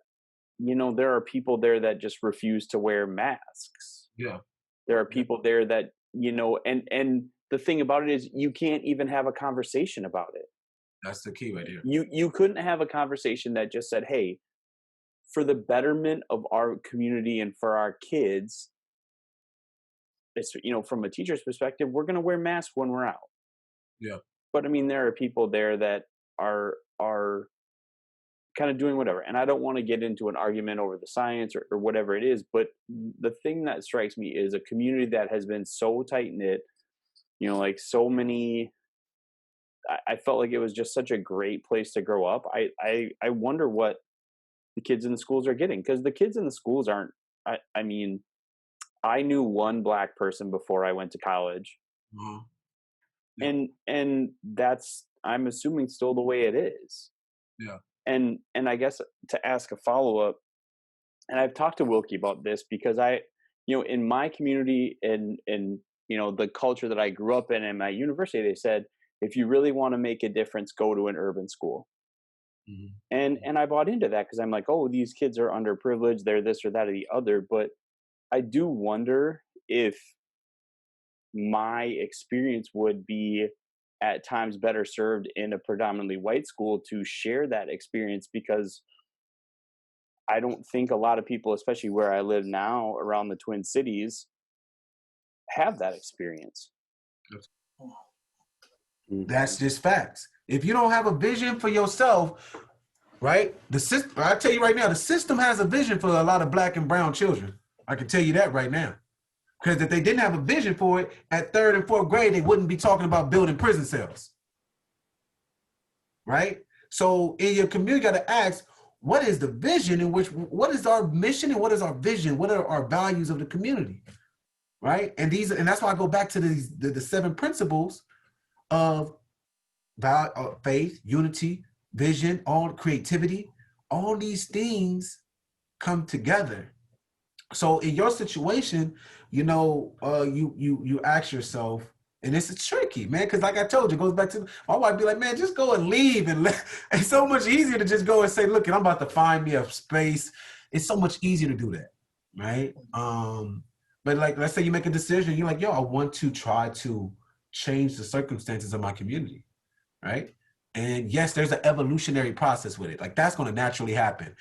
[SPEAKER 1] there are people there that just refuse to wear masks.
[SPEAKER 3] Yeah.
[SPEAKER 1] There are people there that, and the thing about it is you can't even have a conversation about it.
[SPEAKER 3] That's the key right here.
[SPEAKER 1] You couldn't have a conversation that just said, hey, for the betterment of our community and for our kids, it's, from a teacher's perspective, we're going to wear masks when we're out.
[SPEAKER 3] Yeah.
[SPEAKER 1] But I mean, there are people there that are kind of doing whatever. And I don't want to get into an argument over the science or whatever it is. But the thing that strikes me is a community that has been so tight knit, like so many, I felt like it was just such a great place to grow up. I wonder what the kids in the schools are getting, because the kids in the schools aren't, I mean, I knew one Black person before I went to college.
[SPEAKER 3] Uh-huh. Yeah.
[SPEAKER 1] And that's, I'm assuming, still the way it is.
[SPEAKER 3] Yeah.
[SPEAKER 1] And I guess to ask a follow-up, and I've talked to Wilkie about this, because in my community and the culture that I grew up in and my university, they said, if you really want to make a difference, go to an urban school. Mm-hmm. And I bought into that, because I'm like, oh, these kids are underprivileged, they're this or that or the other. But I do wonder if my experience would be at times better served in a predominantly white school to share that experience, because I don't think a lot of people, especially where I live now around the Twin Cities, have that experience.
[SPEAKER 3] That's just facts. If you don't have a vision for yourself, right? The system, I tell you right now, the system has a vision for a lot of Black and brown children. I can tell you that right now. Because if they didn't have a vision for it at 3rd and 4th grade, they wouldn't be talking about building prison cells. Right? So in your community, you got to ask, what is the vision what is our mission and what is our vision? What are our values of the community? Right? And that's why I go back to the 7 principles of faith, unity, vision, all creativity. All these things come together. So in your situation, you ask yourself, and this is tricky, man, because like I told you, it goes back to my wife be like, man, just go and leave. And it's so much easier to just go and say, look, I'm about to find me a space. It's so much easier to do that, right? But like, let's say you make a decision, you're like, yo, I want to try to change the circumstances of my community, right? And yes, there's an evolutionary process with it. Like that's going to naturally happen.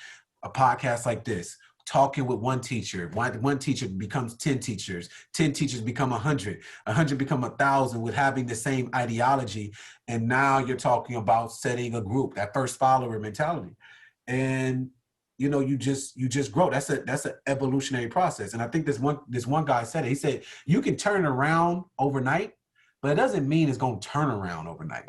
[SPEAKER 3] A podcast like this, talking with one teacher becomes 10 teachers, 10 teachers become 100, 100 become 1,000 with having the same ideology. And now you're talking about setting a group, that first follower mentality. And you just grow. That's an evolutionary process. And I think this one guy said it. He said, you can turn around overnight, but it doesn't mean it's going to turn around overnight.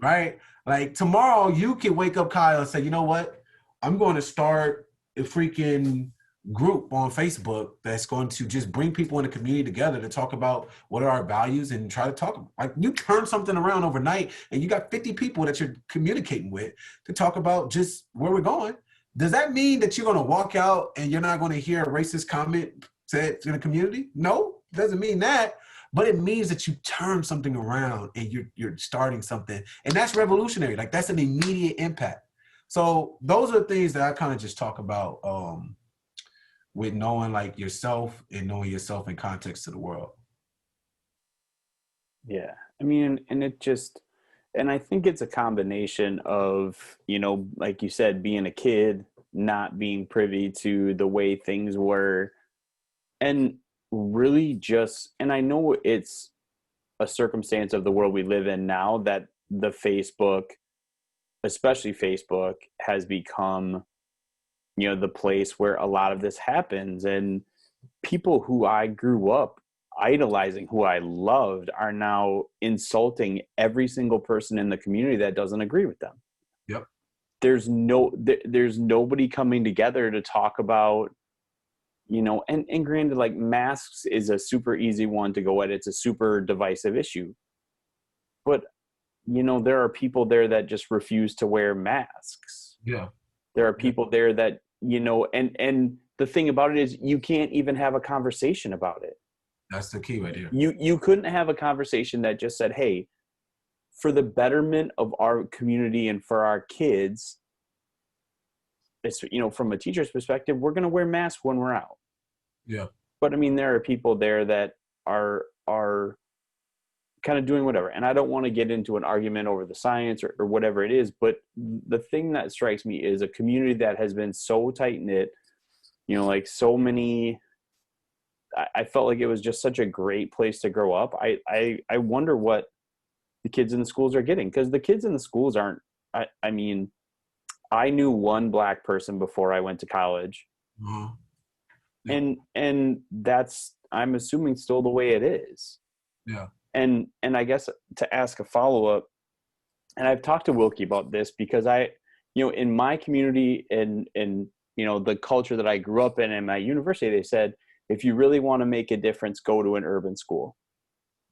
[SPEAKER 3] Right? Like tomorrow you can wake up, Kyle, and say, you know what? I'm going to start a freaking group on Facebook that's going to just bring people in the community together to talk about what are our values and try to talk. Like you turn something around overnight and you got 50 people that you're communicating with to talk about just where we're going. Does that mean that you're going to walk out and you're not going to hear a racist comment said in the community? No, it doesn't mean that. But it means that you turn something around and you're starting something. And that's revolutionary. Like that's an immediate impact. So those are the things that I kind of just talk about with knowing like yourself and knowing yourself in context to the world.
[SPEAKER 1] Yeah. I mean, and I think it's a combination of, like you said, being a kid, not being privy to the way things were, and really and I know it's a circumstance of the world we live in now that especially Facebook has become, the place where a lot of this happens. And people who I grew up idolizing, who I loved, are now insulting every single person in the community that doesn't agree with them.
[SPEAKER 3] Yep.
[SPEAKER 1] There's nobody coming together to talk about, and granted, like masks is a super easy one to go at. It's a super divisive issue. But, there are people there that just refuse to wear masks.
[SPEAKER 3] Yeah.
[SPEAKER 1] There are people there that, and the thing about it is you can't even have a conversation about it.
[SPEAKER 3] That's the key right here.
[SPEAKER 1] You couldn't have a conversation that just said, hey, for the betterment of our community and for our kids, it's, you know, from a teacher's perspective, we're going to wear masks when we're out.
[SPEAKER 3] Yeah.
[SPEAKER 1] But I mean, there are people there that are kind of doing whatever. And I don't want to get into an argument over the science or whatever it is. But the thing that strikes me is a community that has been so tight knit, you know, like so many, I felt like it was just such a great place to grow up. I wonder what the kids in the schools are getting, because the kids in the schools aren't, I mean, I knew one Black person before I went to college.
[SPEAKER 3] Uh-huh. Yeah.
[SPEAKER 1] And that's, I'm assuming, still the way it is.
[SPEAKER 3] Yeah.
[SPEAKER 1] And I guess to ask a follow-up, and I've talked to Wilkie about this, because I, you know, in my community and you know, the culture that I grew up in and my university, they said, if you really want to make a difference, go to an urban school.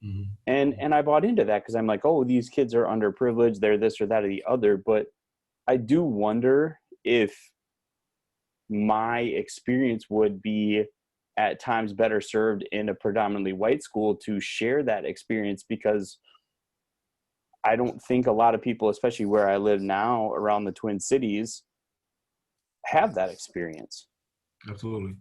[SPEAKER 3] Mm-hmm.
[SPEAKER 1] And I bought into that, because I'm like, oh, these kids are underprivileged, they're this or that or the other. But I do wonder if my experience would be at times better served in a predominantly white school to share that experience, because I don't think a lot of people, especially where I live now around the Twin Cities, have that experience.
[SPEAKER 3] Absolutely.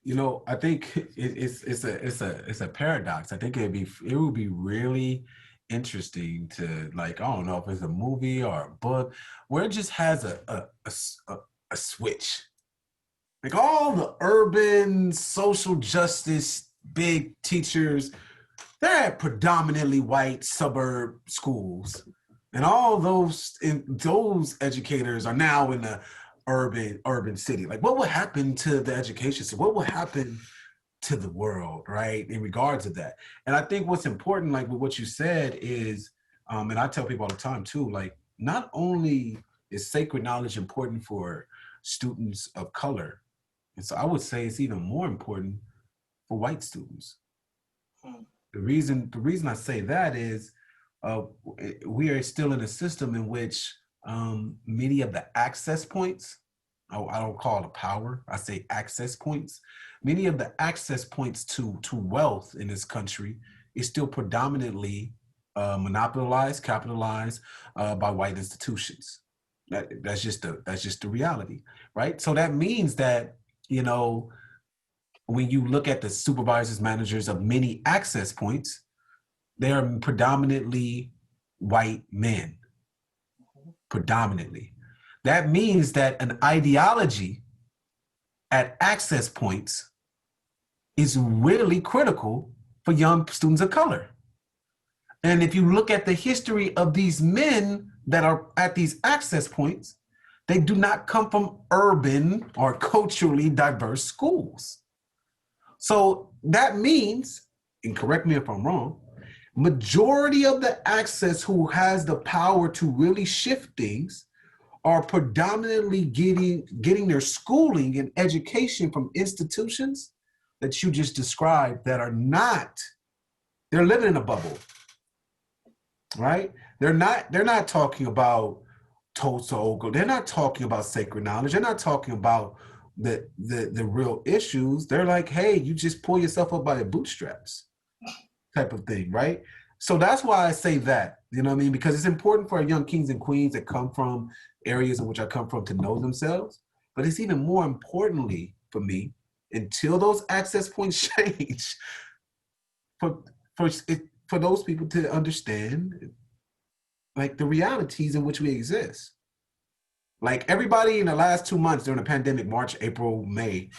[SPEAKER 3] You know, I think it's a paradox. I think it would be really interesting to, like, I don't know if it's a movie or a book where it just has a switch. Like all the urban social justice big teachers, they're at predominantly white suburb schools, and all those educators are now in the urban city. Like, what would happen to the education system? What would happen to the world, right, in regards to that? And I think what's important, like with what you said, is, and I tell people all the time too, like, not only is sacred knowledge important for students of color, and so I would say it's even more important for white students. The reason I say that is we are still in a system in which many of the access points, I don't call it power, I say access points. Many of the access points to wealth in this country is still predominantly monopolized, capitalized by white institutions. That's just the reality, right? So that means that, you know, when you look at the supervisors, managers of many access points, they are predominantly white men, predominantly. That means that an ideology at access points is really critical for young students of color. And if you look at the history of these men that are at these access points, they do not come from urban or culturally diverse schools. So that means, and correct me if I'm wrong, majority of the access who has the power to really shift things are predominantly getting their schooling and education from institutions that you just described that are not, they're living in a bubble, right? They're not talking about Tulsa Ogle. They're not talking about sacred knowledge. They're not talking about the real issues. They're like, hey, you just pull yourself up by the bootstraps type of thing, right? So that's why I say that, you know what I mean? Because it's important for our young kings and queens that come from areas in which I come from to know themselves. But it's even more importantly for me, until those access points change, for those people to understand, like, the realities in which we exist. Like, everybody in the last 2 months during the pandemic, March, April, May,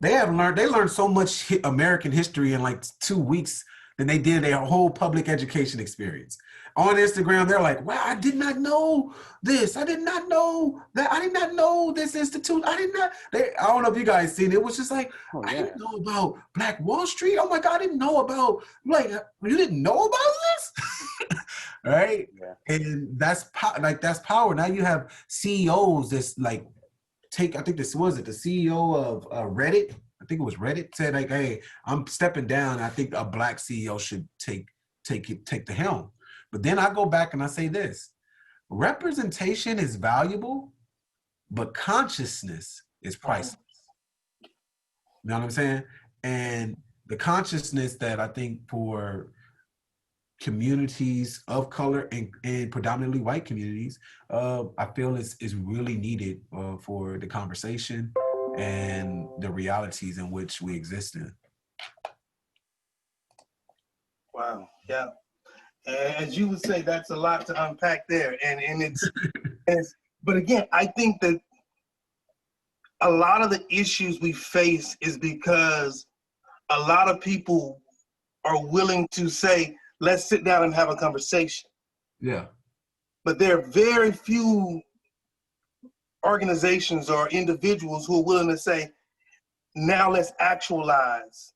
[SPEAKER 3] they learned so much American history in like 2 weeks than they did their whole public education experience. On Instagram, they're like, wow, I did not know this. I did not know that. I did not know this institute. I don't know if you guys seen it. It was just like, oh, yeah. I didn't know about Black Wall Street. Oh my God, I didn't know about, like, you didn't know about this? Right? Yeah. And that's power. Now you have CEOs that's like, I think this was it, the CEO of Reddit, I think it was Reddit, said like, hey, I'm stepping down. I think a Black CEO should take the helm. But then I go back and I say this: representation is valuable, but consciousness is priceless. You know what I'm saying? And the consciousness that I think for communities of color and predominantly white communities, I feel is really needed for the conversation and the realities in which we exist in.
[SPEAKER 2] Wow. Yeah. As you would say, that's a lot to unpack there. And it's, but again, I think that a lot of the issues we face is because a lot of people are willing to say, let's sit down and have a conversation.
[SPEAKER 3] Yeah.
[SPEAKER 2] But there are very few organizations or individuals who are willing to say, now let's actualize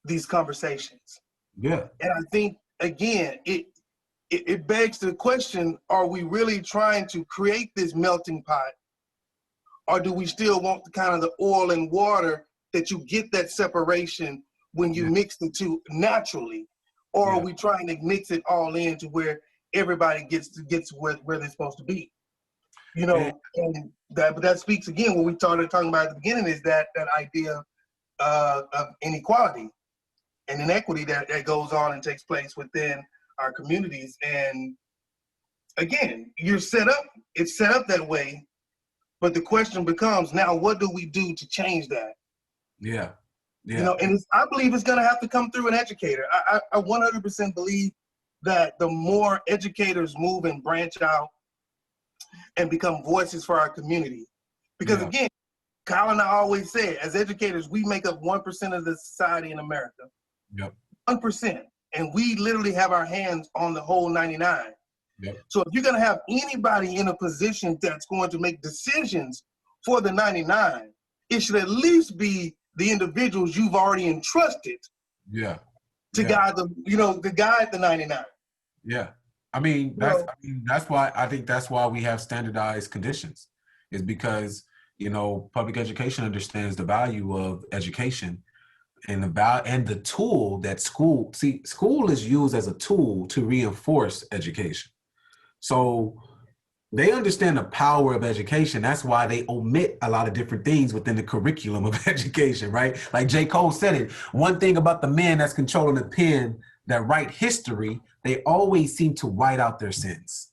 [SPEAKER 2] these conversations.
[SPEAKER 3] Yeah.
[SPEAKER 2] And I think, again, it begs the question, are we really trying to create this melting pot? Or do we still want the kind of the oil and water that you get that separation when you mix the two naturally? Or are we trying to mix it all in to where everybody gets where they're supposed to be? You know, and that speaks again, what we started talking about at the beginning, is that idea of inequality and inequity that goes on and takes place within our communities. And again, it's set up that way, but the question becomes, now what do we do to change that?
[SPEAKER 3] Yeah.
[SPEAKER 2] You know, and I believe it's going to have to come through an educator. I 100% believe that the more educators move and branch out and become voices for our community. Because again, Kyle and I always say, as educators, we make up 1% of the society in America. 1%. And we literally have our hands on the whole 99. So if you're going to have anybody in a position that's going to make decisions for the 99, it should at least be the individuals you've already entrusted to guide them, to guide the 99.
[SPEAKER 3] Yeah. I mean, that's why we have standardized conditions, is because, public education understands the value of education and the tool that school is used as a tool to reinforce education. So they understand the power of education. That's why they omit a lot of different things within the curriculum of education, right? Like J. Cole said it, one thing about the men that's controlling the pen that write history, they always seem to white out their sins,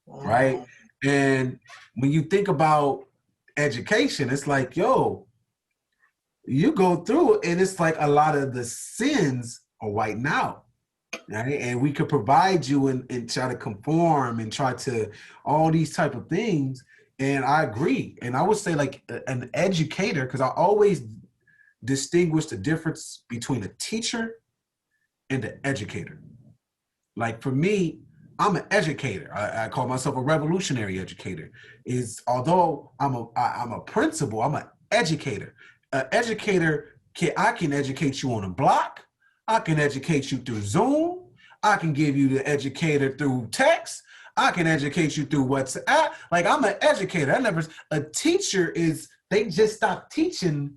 [SPEAKER 3] right? And when you think about education, it's like, you go through it and it's like a lot of the sins are whiting out. Right? And we could provide you and try to conform and try to all these type of things. And I agree. And I would say, like, an educator, because I always distinguish the difference between a teacher and an educator. Like, for me, I'm an educator. I call myself a revolutionary educator. Although I'm a principal, I'm an educator. An educator, I can educate you on a block. I can educate you through Zoom. I can give you the educator through text. I can educate you through WhatsApp. Like, I'm an educator. A teacher they just stop teaching.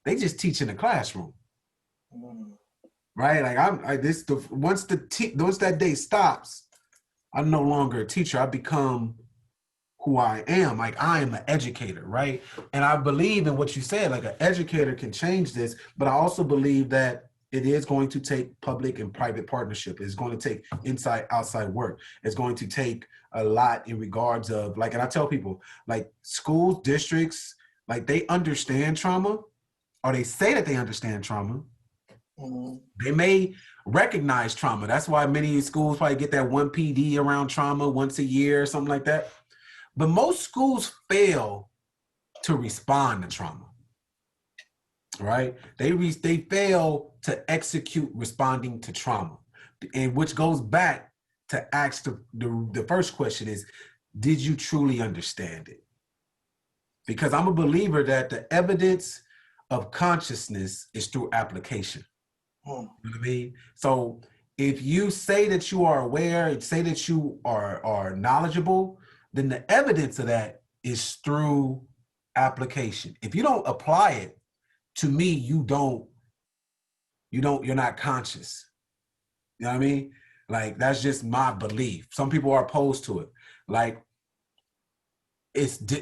[SPEAKER 3] They just teach in the classroom. Right? Like once that day stops, I'm no longer a teacher. I become who I am. Like, I am an educator, right? And I believe in what you said, like, an educator can change this, but I also believe that it is going to take public and private partnership. It's going to take inside, outside work. It's going to take a lot in regards of, like, and I tell people, like, schools, districts, like, they understand trauma, or they say that they understand trauma. They may recognize trauma. That's why many schools probably get that one PD around trauma once a year or something like that. But most schools fail to respond to trauma. Right? They fail to execute responding to trauma, and which goes back to ask the first question is, did you truly understand it? Because I'm a believer that the evidence of consciousness is through application. You know what I mean? So if you say that you are aware and say that you are knowledgeable, then the evidence of that is through application. If you don't apply it, to me, you're not conscious. You know what I mean? Like, that's just my belief. Some people are opposed to it. Like,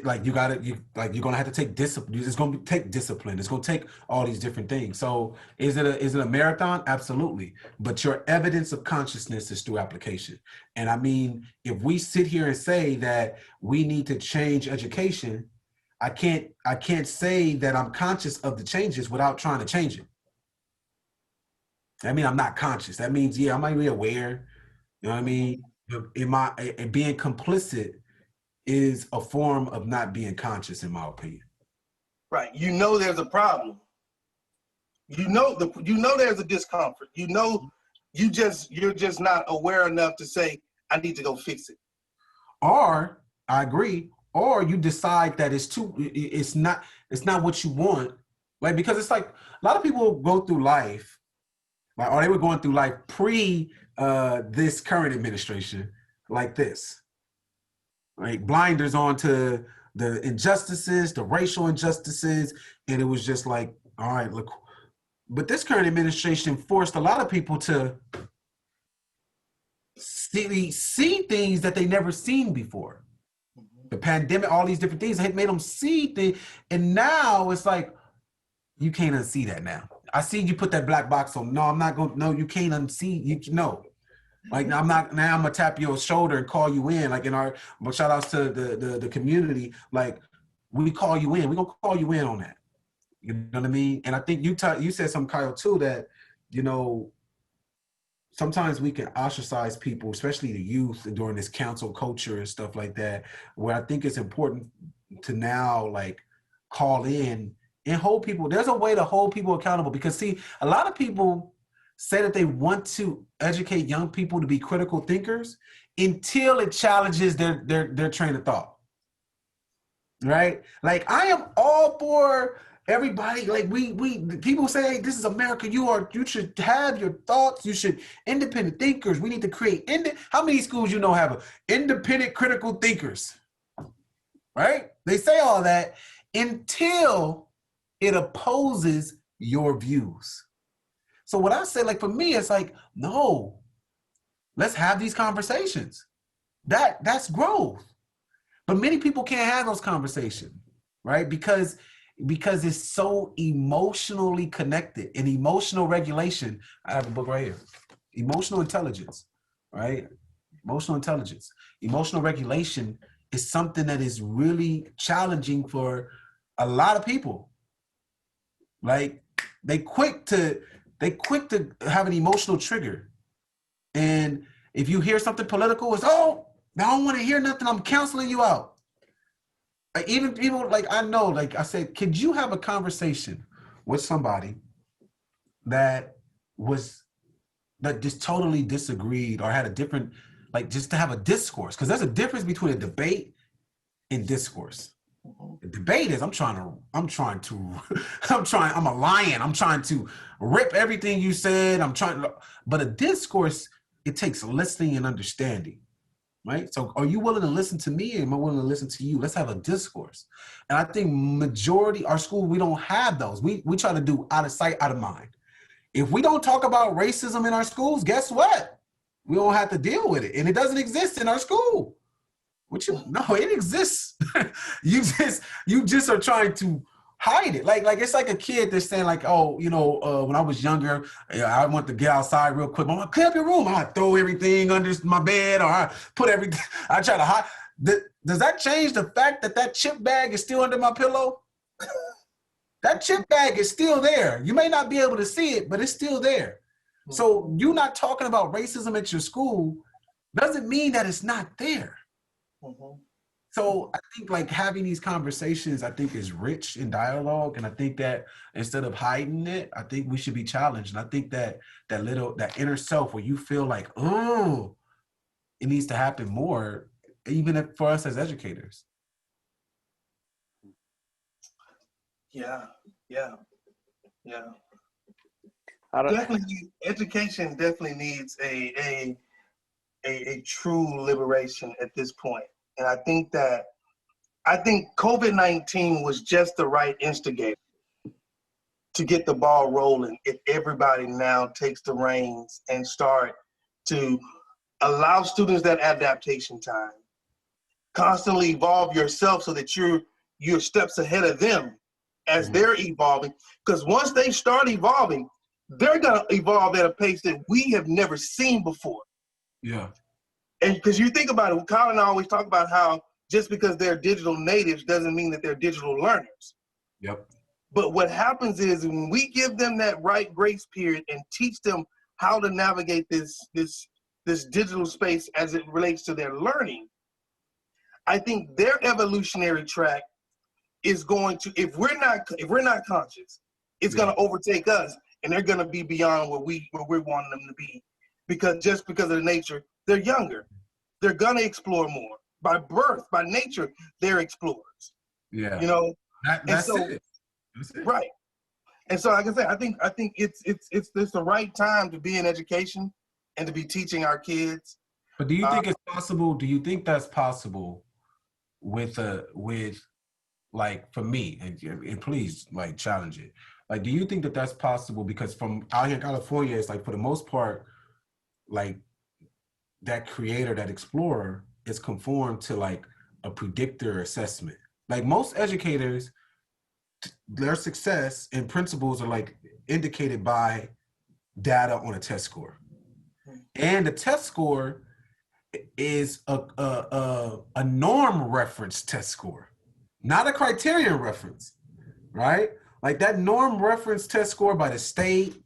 [SPEAKER 3] like you're gonna have to take discipline. It's gonna take discipline. It's gonna take all these different things. So is it a marathon? Absolutely. But your evidence of consciousness is through application. And I mean, if we sit here and say that we need to change education, I can't say that I'm conscious of the changes without trying to change it. I mean, I'm not conscious. That means, yeah, I might be aware. You know what I mean? Being complicit is a form of not being conscious, in my opinion.
[SPEAKER 2] Right. You know there's a problem. You know there's a discomfort. You know you're just not aware enough to say, I need to go fix it.
[SPEAKER 3] Or I agree, or you decide that it's not what you want. Like, because it's like a lot of people go through life, like, or they were going through life pre this current administration like this. Like blinders onto the injustices, the racial injustices, and it was just like, all right, look. But this current administration forced a lot of people to see things that they never seen before. The pandemic, all these different things, it made them see things, and now it's like, you can't unsee that now. I see you put that black box on. No, I'm not going. No, you can't unsee. No. Like, I'm gonna tap your shoulder and call you in. Like, in our, but shout outs to the community. Like, we call you in. We're gonna call you in on that. You know what I mean? And I think you said something, Kyle, too, that, you know, sometimes we can ostracize people, especially the youth, during this council culture and stuff like that, where I think it's important to now, like, call in and hold people. There's a way to hold people accountable, because, see, a lot of people say that they want to educate young people to be critical thinkers until it challenges their train of thought, right? Like, I am all for everybody. Like, we people say, hey, this is America. You should have your thoughts. You should independent thinkers. We need to create how many schools you know have independent critical thinkers, right? They say all that until it opposes your views. So what I say, like, for me, it's like, no, let's have these conversations. That's growth. But many people can't have those conversations, right? Because it's so emotionally connected. And emotional regulation, I have a book right here, Emotional Intelligence, right? Emotional intelligence. Emotional regulation is something that is really challenging for a lot of people. Like, they quick to have an emotional trigger. And if you hear something political, it's, oh, I don't want to hear nothing. I'm canceling you out. Like, even people, like, I know, like I said, could you have a conversation with somebody that just totally disagreed or had a different, like, just to have a discourse? Because there's a difference between a debate and discourse. The debate is, I'm a lion. I'm trying to rip everything you said. But a discourse, it takes listening and understanding, right? So are you willing to listen to me, or am I willing to listen to you? Let's have a discourse. And I think majority, our school, we don't have those. We try to do out of sight, out of mind. If we don't talk about racism in our schools, guess what? We don't have to deal with it. And it doesn't exist in our school. No, it exists. you just are trying to hide it. Like it's like a kid that's saying, like, oh, you know, when I was younger, I want to get outside real quick. I'm like, clean up your room. I throw everything under my bed, or I put everything. I try to hide. Does that change the fact that chip bag is still under my pillow? That chip bag is still there. You may not be able to see it, but it's still there. So you not talking about racism at your school doesn't mean that it's not there. So I think, like, having these conversations, I think, is rich in dialogue. And I think that instead of hiding it, I think we should be challenged. And I think that inner self where you feel like, oh, it needs to happen more, even for us as educators.
[SPEAKER 2] Yeah. Definitely, education definitely needs a true liberation at this point. And I think COVID-19 was just the right instigator to get the ball rolling if everybody now takes the reins and start to allow students that adaptation time, constantly evolve yourself so that you're steps ahead of them as they're evolving. Because once they start evolving, they're gonna evolve at a pace that we have never seen before.
[SPEAKER 3] Yeah.
[SPEAKER 2] And because you think about it, Kyle and I always talk about how just because they're digital natives doesn't mean that they're digital learners.
[SPEAKER 3] Yep.
[SPEAKER 2] But what happens is when we give them that right grace period and teach them how to navigate this digital space as it relates to their learning, I think their evolutionary track is going to, if we're not conscious, it's going to overtake us, and they're going to be beyond where we're wanting them to be, because of the nature, they're younger, they're going to explore more by birth, by nature, they're explorers.
[SPEAKER 3] Yeah.
[SPEAKER 2] You know,
[SPEAKER 3] That's it.
[SPEAKER 2] Right. And so, like I said, I think it's the right time to be in education and to be teaching our kids.
[SPEAKER 3] But do you think it's possible? Do you think that's possible with like, for me, and please, like, challenge it. Like, do you think that that's possible? Because from out here in California, it's like, for the most part, like, that creator, that explorer is conformed to like a predictor assessment. Like, most educators, their success and principles are like indicated by data on a test score. And the test score is a norm reference test score, not a criterion reference, right? Like, that norm reference test score by the state,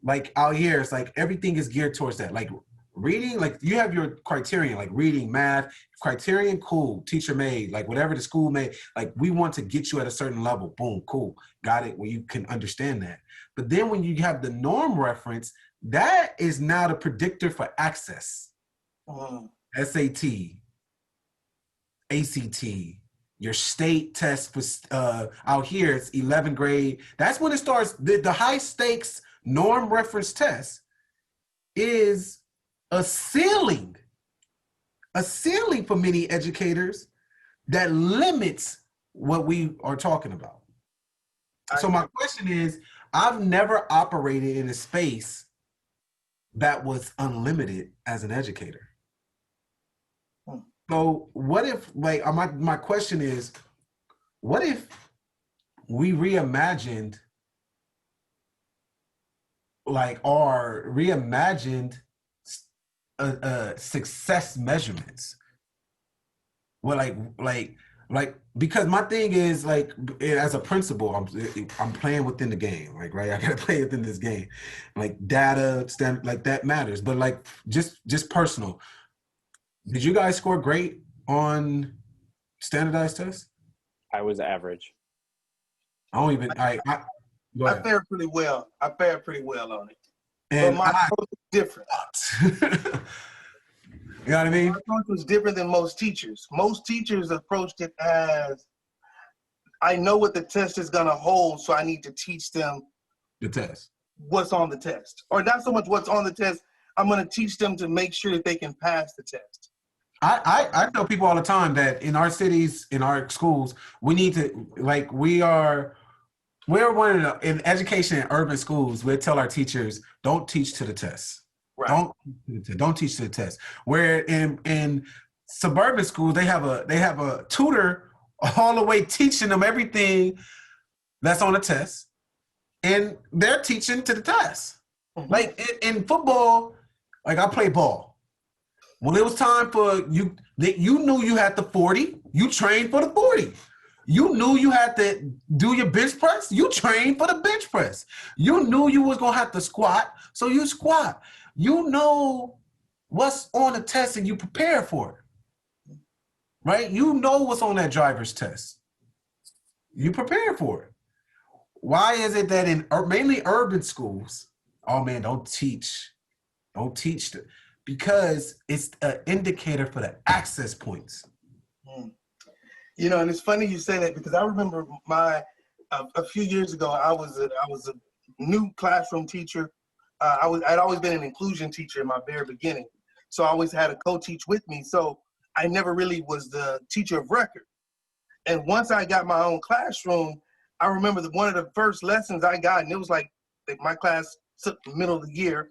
[SPEAKER 3] like out here, it's like everything is geared towards that. Like, reading, like, you have your criterion, like reading, math, criterion, cool, teacher made, like whatever the school made, like, we want to get you at a certain level, boom, cool, got it, where you can understand that. But then when you have the norm reference, that is now the predictor for access. SAT, ACT, your state test for out here, it's 11th grade. That's when it starts. The high stakes norm reference test is a ceiling for many educators that limits what we are talking about. So my question is, I've never operated in a space that was unlimited as an educator. So what if, like, my question is, what if we reimagined, like, success measurements? Well, like, because my thing is, like, as a principal, I'm playing within the game, like, right? I gotta play within this game, like, data, like, that matters. But like, just personal. Did you guys score great on standardized tests?
[SPEAKER 1] I was average.
[SPEAKER 2] I fared pretty well. I fared pretty well on it.
[SPEAKER 3] And
[SPEAKER 2] but my approach was different.
[SPEAKER 3] You know what I mean?
[SPEAKER 2] My approach was different than most teachers. Most teachers approached it as, I know what the test is going to hold, so I need to teach them
[SPEAKER 3] the test,
[SPEAKER 2] what's on the test. Or not so much what's on the test, I'm going to teach them to make sure that they can pass the test.
[SPEAKER 3] I tell people all the time that in our cities, in our schools, we need to, like, we're one of the, in education in urban schools, we tell our teachers, don't teach to the test. Right. Don't teach to the test. Where in suburban schools, they have a tutor all the way teaching them everything that's on the test, and they're teaching to the test. Mm-hmm. Like in football, like, I play ball. When it was time for you knew you had the 40, you trained for the 40. You knew you had to do your bench press, you trained for the bench press. You knew you was gonna have to squat, so you squat. You know what's on the test and you prepare for it, right? You know what's on that driver's test. You prepare for it. Why is it that in mainly urban schools, oh man, don't teach because it's an indicator for the access points.
[SPEAKER 2] You know, and it's funny you say that, because I remember a few years ago, I was a new classroom teacher. I'd always been an inclusion teacher in my very beginning. So I always had a co-teach with me. So I never really was the teacher of record. And once I got my own classroom, I remember that one of the first lessons I got, and it was like my class took the middle of the year.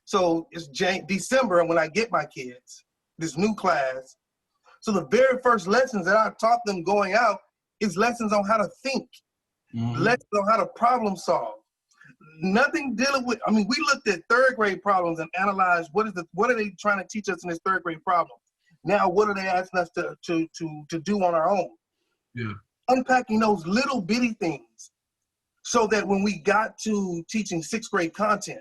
[SPEAKER 2] So it's December, and when I get my kids, this new class, So the very first lessons that I taught them going out is lessons on how to think, lessons on how to problem solve. Nothing dealing with, I mean, we looked at third grade problems and analyzed what are they trying to teach us in this third grade problem. Now, what are they asking us to do on our own?
[SPEAKER 3] Yeah.
[SPEAKER 2] Unpacking those little bitty things so that when we got to teaching sixth grade content,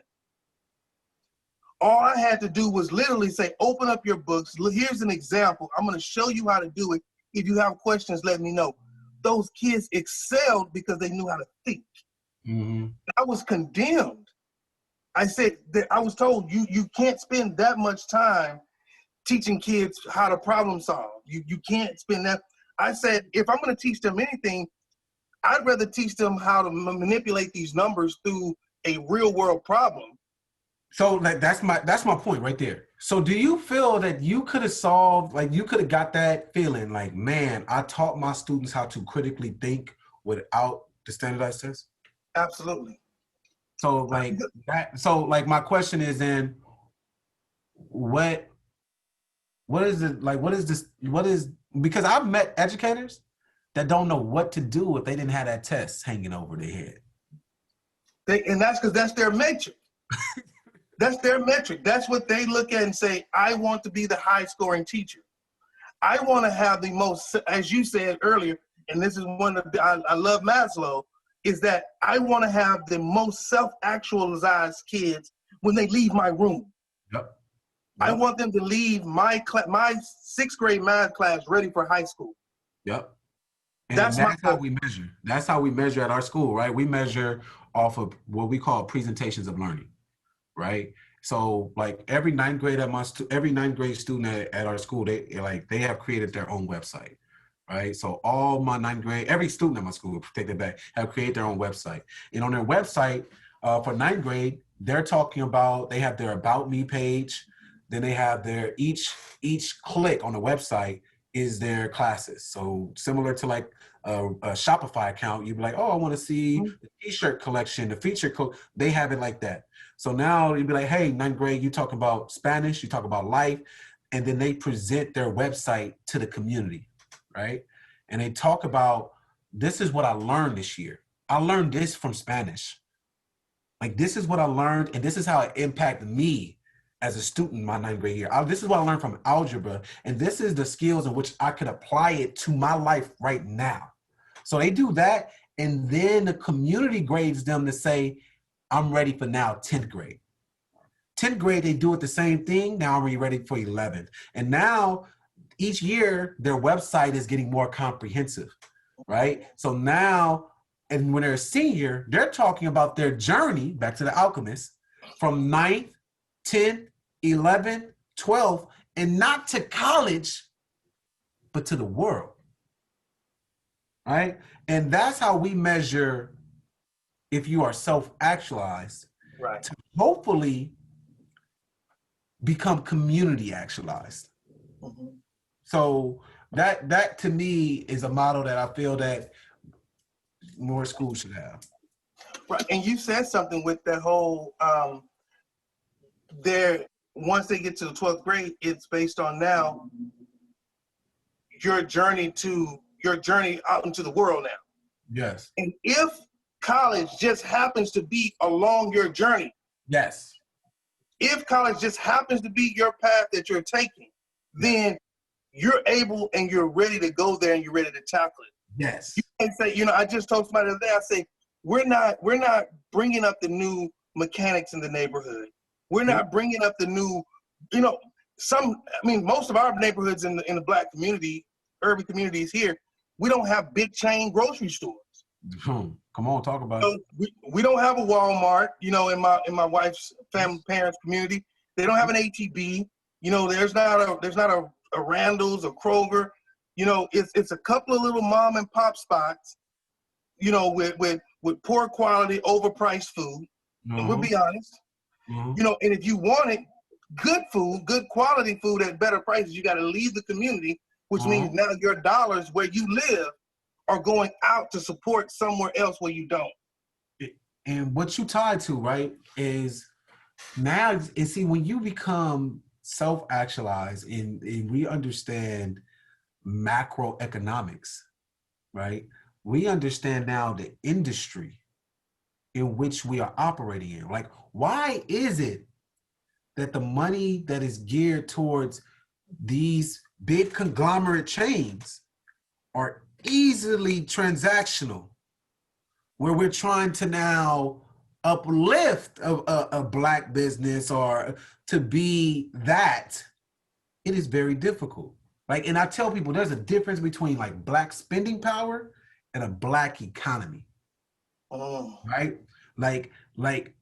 [SPEAKER 2] all I had to do was literally say, open up your books. Here's an example. I'm going to show you how to do it. If you have questions, let me know. Those kids excelled because they knew how to think. I was condemned. I said that I was told you can't spend that much time teaching kids how to problem solve. You can't spend that. I said, if I'm going to teach them anything, I'd rather teach them how to manipulate these numbers through a real world problem.
[SPEAKER 3] So like that's my point right there. So do you feel that you could have solved, like you could have got that feeling like, man, I taught my students how to critically think without the standardized test?
[SPEAKER 2] Absolutely.
[SPEAKER 3] So like that. So like my question is then, what is it like? What is this? What is, because I've met educators that don't know what to do if they didn't have that test hanging over their head.
[SPEAKER 2] And that's because that's their metric. That's their metric. That's what they look at and say, I want to be the high scoring teacher. I want to have the most, as you said earlier, and this is one of the, I love Maslow, is that I want to have the most self-actualized kids when they leave my room.
[SPEAKER 3] Yep.
[SPEAKER 2] I want them to leave my sixth grade math class ready for high school.
[SPEAKER 3] Yep. And
[SPEAKER 2] that's
[SPEAKER 3] how we measure. That's how we measure at our school, right? We measure off of what we call presentations of learning, right? So like every ninth grade student at our school, they have created their own website. Right. So all my ninth grade, every student at my school, take that back, have created their own website. And on their website for ninth grade, they're talking about, they have their About Me page. Then they have their, each click on the website is their classes. So similar to like a Shopify account, you'd be like, oh, I want to see the t-shirt collection, the feature code. They have it like that. So now you'd be like, hey, ninth grade, you talk about Spanish, you talk about life. And then they present their website to the community. Right? And they talk about, this is what I learned this year. I learned this from Spanish. Like, this is what I learned, and this is how it impacted me as a student my ninth grade year. This is what I learned from algebra, and this is the skills in which I could apply it to my life right now. So they do that, and then the community grades them to say, I'm ready for now 10th grade. 10th grade, they do it the same thing. Now I'm ready for 11th. And now, each year, their website is getting more comprehensive, right? So now, and when they're a senior, they're talking about their journey, back to the Alchemist, from 9th, 10th, 11th, 12th, and not to college, but to the world, right? And that's how we measure if you are self-actualized,
[SPEAKER 2] right,
[SPEAKER 3] to hopefully become community actualized. So that to me is a model that I feel that more schools should have.
[SPEAKER 2] Right, and you said something with that whole, once they get to the 12th grade, it's based on now your journey out into the world now.
[SPEAKER 3] Yes.
[SPEAKER 2] And if college just happens to be along your journey.
[SPEAKER 3] Yes.
[SPEAKER 2] If college just happens to be your path that you're taking, then you're able and you're ready to go there and you're ready to tackle it.
[SPEAKER 3] Yes.
[SPEAKER 2] You can say, I just told somebody the other day, I say, we're not bringing up the new mechanics in the neighborhood. We're not bringing up the new, most of our neighborhoods in the Black community, urban communities here, we don't have big chain grocery stores.
[SPEAKER 3] Come on, talk about it.
[SPEAKER 2] We don't have a Walmart, in my wife's parents' community. They don't have an HEB. There's not a Randall's or Kroger. It's a couple of little mom and pop spots, with poor quality, overpriced food. And we'll be honest, and if you want it, good food, good quality food at better prices, you got to leave the community, which means now your dollars where you live are going out to support somewhere else where you don't.
[SPEAKER 3] And what you tied to, right, is now, and see, when you become self-actualized and we understand macroeconomics, right? We understand now the industry in which we are operating in. Like, why is it that the money that is geared towards these big conglomerate chains are easily transactional, where we're trying to now uplift a black business or to be that? It is very difficult. Like, and I tell people there's a difference between like black spending power and a black economy.
[SPEAKER 2] Oh.
[SPEAKER 3] Right?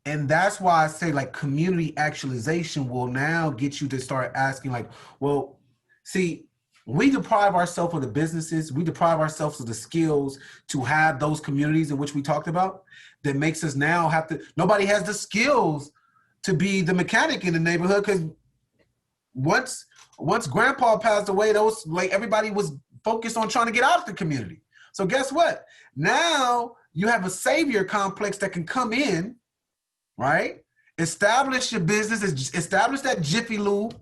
[SPEAKER 3] And that's why I say like community actualization will now get you to start asking like, well, see, we deprive ourselves of the businesses, we deprive ourselves of the skills to have those communities in which we talked about, that makes us now have to, nobody has the skills to be the mechanic in the neighborhood, because once grandpa passed away, those like everybody was focused on trying to get out of the community. So guess what? Now you have a savior complex that can come in, right? Establish your business, establish that Jiffy Lube,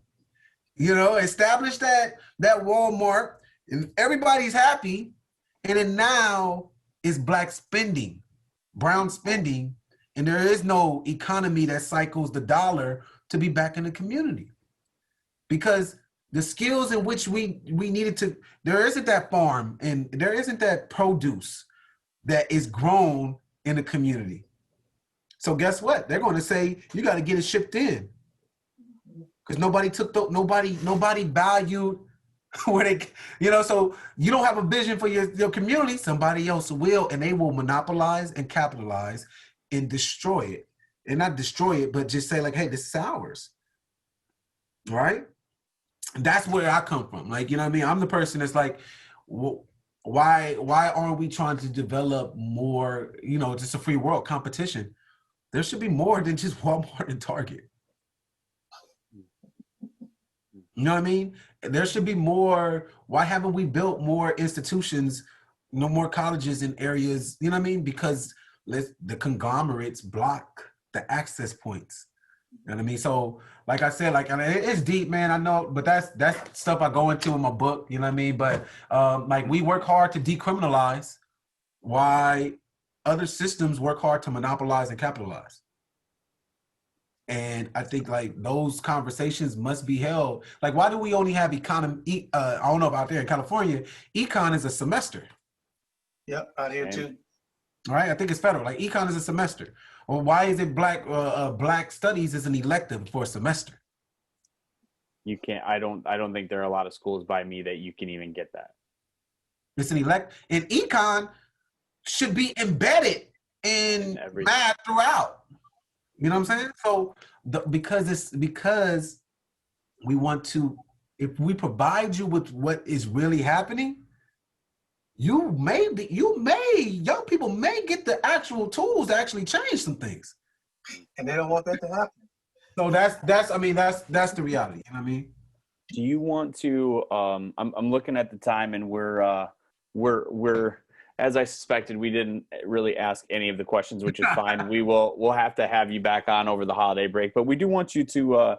[SPEAKER 3] establish that Walmart, and everybody's happy. And then now it's black spending, brown spending, and there is no economy that cycles the dollar to be back in the community. Because the skills in which we needed to, there isn't that farm and there isn't that produce that is grown in the community. So guess what? They're going to say, you got to get it shipped in. Because nobody valued where they, so you don't have a vision for your community, somebody else will, and they will monopolize and capitalize and destroy it. And not destroy it, but just say like, hey, this is ours, right? That's where I come from. Like, you know what I mean? I'm the person that's like, why aren't we trying to develop more, just a free world competition? There should be more than just Walmart and Target. You know what I mean? There should be more. Why haven't we built more institutions, no more colleges in areas, you know what I mean? Because the conglomerates block the access points. You know what I mean? So, like I said, it's deep, man. I know, but that's stuff I go into in my book. You know what I mean? But we work hard to decriminalize, why other systems work hard to monopolize and capitalize. And I think like those conversations must be held. Like, why do we only have economy? I don't know about there in California. Econ is a semester.
[SPEAKER 2] Yep, out here too.
[SPEAKER 3] All right, I think it's federal. Like econ is a semester. Or why is it black studies is an elective for a semester?
[SPEAKER 1] You can't. I don't think there are a lot of schools by me that you can even get that.
[SPEAKER 3] It's an and econ should be embedded in math throughout. You know what I'm saying? So because we want to, if we provide you with what is really happening, young people may get the actual tools to actually change some things.
[SPEAKER 2] And they don't want that to happen.
[SPEAKER 3] So that's the reality. You know what I mean?
[SPEAKER 1] Do you want to? I'm looking at the time, and we're as I suspected, we didn't really ask any of the questions, which is fine. We'll have to have you back on over the holiday break, but we do want you to.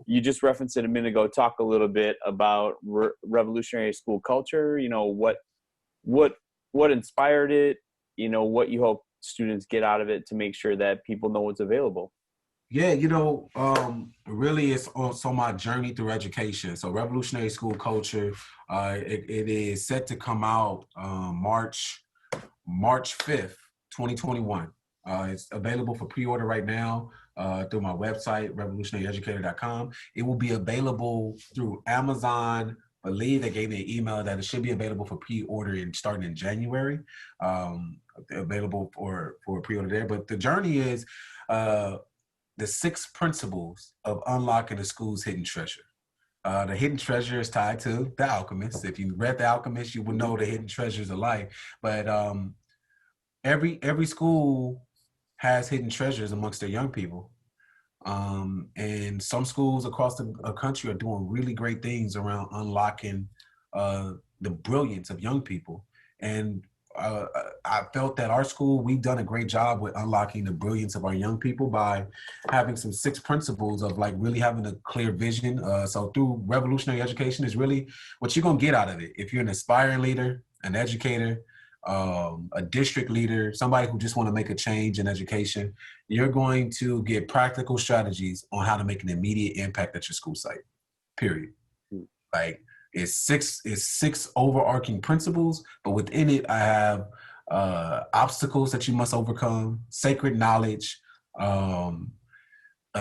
[SPEAKER 1] You just referenced it a minute ago. Talk a little bit about revolutionary school culture. What inspired it. What you hope students get out of it to make sure that people know what's available.
[SPEAKER 3] Yeah, really it's also my journey through education. So Revolutionary School Culture, it is set to come out March 5th, 2021. It's available for pre-order right now through my website, revolutionaryeducator.com. It will be available through Amazon. I believe they gave me an email that it should be available for pre-order starting in January. Available for pre-order there. But the journey is the 6 principles of unlocking the school's hidden treasure. The hidden treasure is tied to The Alchemist. If you read The Alchemist, you would know the hidden treasures of life. But every school has hidden treasures amongst their young people. And some schools across the country are doing really great things around unlocking the brilliance of young people. And I felt that our school, we've done a great job with unlocking the brilliance of our young people by having some 6 principles of like really having a clear vision. So through revolutionary education is really what you're going to get out of it. If you're an aspiring leader, an educator, a district leader, somebody who just want to make a change in education, you're going to get practical strategies on how to make an immediate impact at your school site, period. Like it's six overarching principles, but within it, I have obstacles that you must overcome, sacred knowledge,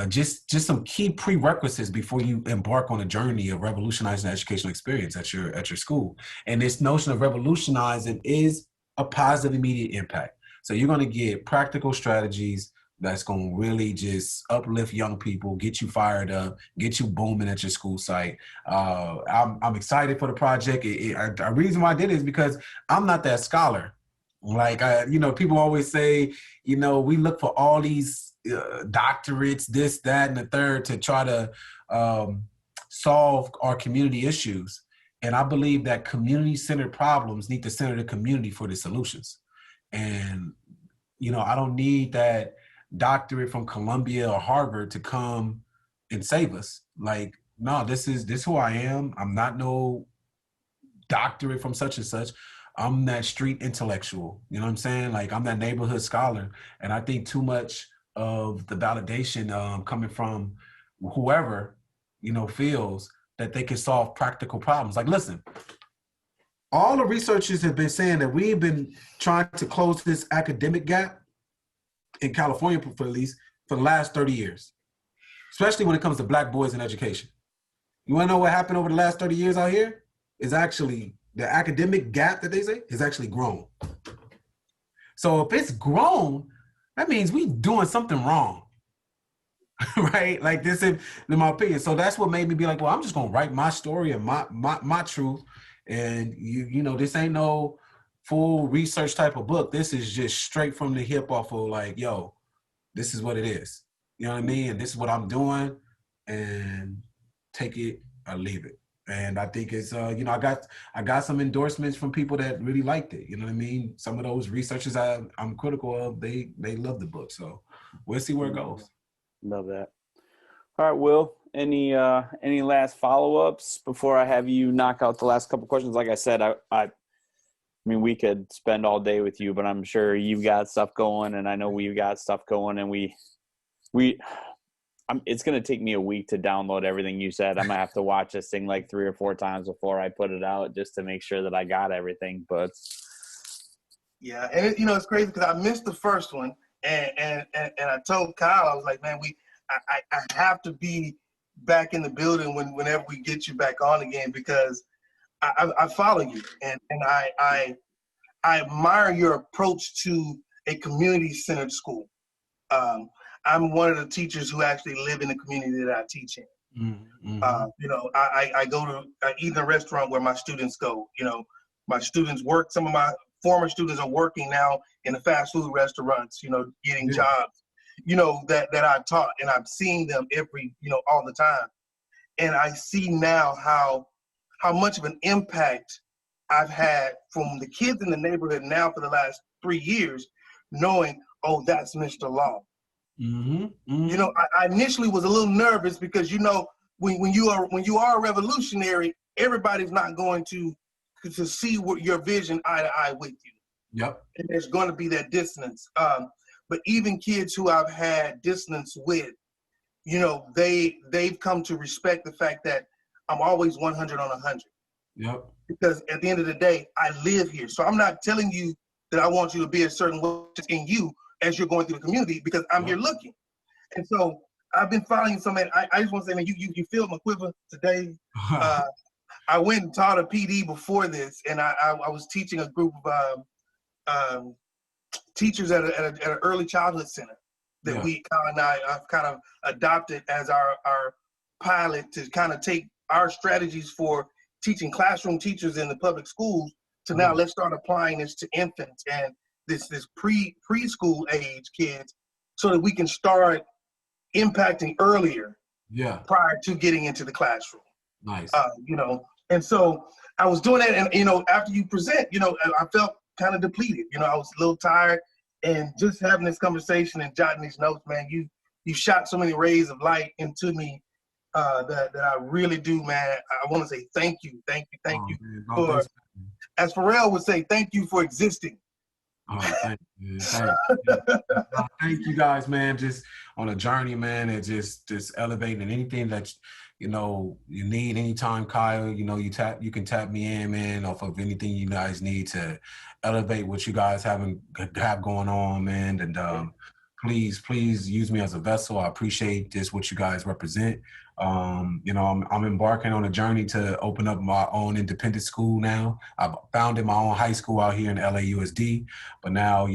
[SPEAKER 3] just some key prerequisites before you embark on a journey of revolutionizing the educational experience at your school. And this notion of revolutionizing is a positive immediate impact. So you're going to get practical strategies that's going to really just uplift young people, get you fired up, get you booming at your school site. I'm excited for the project. The reason why I did it is because I'm not that scholar. Like, people always say, we look for all these doctorates, this, that, and the third to try to solve our community issues. And I believe that community-centered problems need to center the community for the solutions. And, I don't need that doctorate from Columbia or Harvard to come and save us. Like, no, this is who I am. I'm not no doctorate from such and such. I'm that street intellectual. You know what I'm saying? Like, I'm that neighborhood scholar. And I think too much of the validation coming from whoever, feels that they can solve practical problems. Like, listen, all the researchers have been saying that we've been trying to close this academic gap in California, for at least, for the last 30 years, especially when it comes to Black boys in education. You want to know what happened over the last 30 years out here? Is actually the academic gap that they say is actually grown. So if it's grown, that means we doing something wrong, right? Like this, in my opinion. So that's what made me be like, well, I'm just gonna write my story and my truth. And this ain't no full research type of book. This is just straight from the hip off of like, yo, this is what it is. You know what I mean? And this is what I'm doing, and take it or leave it. And I think it's, I got some endorsements from people that really liked it. You know what I mean? Some of those researchers I'm critical of, they love the book. So we'll see where it goes.
[SPEAKER 1] Love that. All right, Will, any last follow-ups before I have you knock out the last couple questions? Like I said, I mean, we could spend all day with you, but I'm sure you've got stuff going, and I know we've got stuff going, and it's going to take me a week to download everything you said. I'm going to have to watch this thing like 3 or 4 times before I put it out just to make sure that I got everything. But
[SPEAKER 2] yeah, and it's crazy because I missed the first one, and I told Kyle, I was like, man, I have to be back in the building whenever we get you back on again, because I follow you, and I admire your approach to a community-centered school. I'm one of the teachers who actually live in the community that I teach in. Mm-hmm. I go to eat in a restaurant where my students go. My students work. Some of my former students are working now in the fast food restaurants, getting jobs, that I taught, and I'm seeing them all the time. And I see now how much of an impact I've had from the kids in the neighborhood now for the last 3 years, knowing, oh, that's Mr. Law. Mm-hmm. Mm-hmm. I initially was a little nervous because, when you are a revolutionary, everybody's not going to see what your vision eye to eye with you. Yep. And there's going to be that dissonance. But even kids who I've had dissonance with, they've come to respect the fact that I'm always 100 on 100. Yep. Because at the end of the day, I live here. So I'm not telling you that I want you to be a certain way in you as you're going through the community, because I'm here looking. And so I've been following somebody. I just want to say, man, you feel my quiver today. I went and taught a PD before this, and I was teaching a group of teachers at an early childhood center that I've kind of adopted as our pilot to kind of take our strategies for teaching classroom teachers in the public schools to now let's start applying this to infants and this preschool age kids, so that we can start impacting earlier, prior to getting into the classroom. Nice. And so I was doing that, and after you present, I felt kind of depleted. You know, I was a little tired, and just having this conversation and jotting these notes, man, you shot so many rays of light into me that I really do, man. I want to say thank you
[SPEAKER 3] Man. Oh,
[SPEAKER 2] for,
[SPEAKER 3] thanks.
[SPEAKER 2] as Pharrell would say, thank you for existing.
[SPEAKER 3] Oh, thank you, man. Thank you guys, man. Just on a journey, man, and just elevating and anything that you need anytime, Kyle. You can tap me in, man, off of anything you guys need to elevate what you guys have going on, man. And please use me as a vessel. I appreciate just what you guys represent. I'm embarking on a journey to open up my own independent school now. I've founded my own high school out here in LAUSD, but now,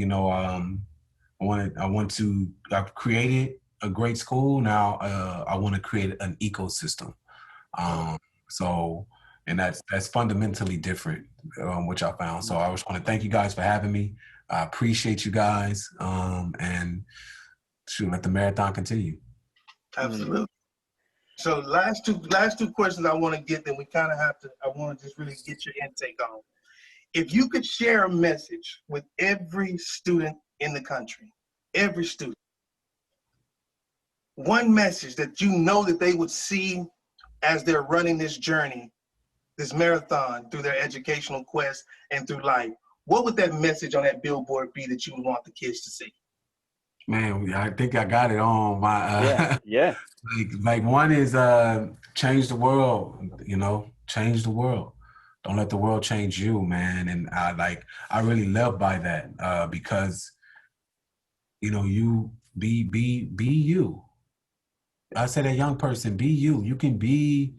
[SPEAKER 3] I've created a great school. Now I want to create an ecosystem. And that's fundamentally different, which I found. So I just want to thank you guys for having me. I appreciate you guys. And let the marathon continue.
[SPEAKER 2] Absolutely. So last two questions I want to get, then we kind of I want to just really get your intake on. If you could share a message with every student in the country, every student, one message that you know that they would see as they're running this journey, this marathon through their educational quest and through life, what would that message on that billboard be that you would want the kids to see?
[SPEAKER 3] Man, I think I got it on my
[SPEAKER 1] yeah.
[SPEAKER 3] Like one is change the world, change the world. Don't let the world change you, man. And I really love by that because you be you. I said, a young person, be you. You can be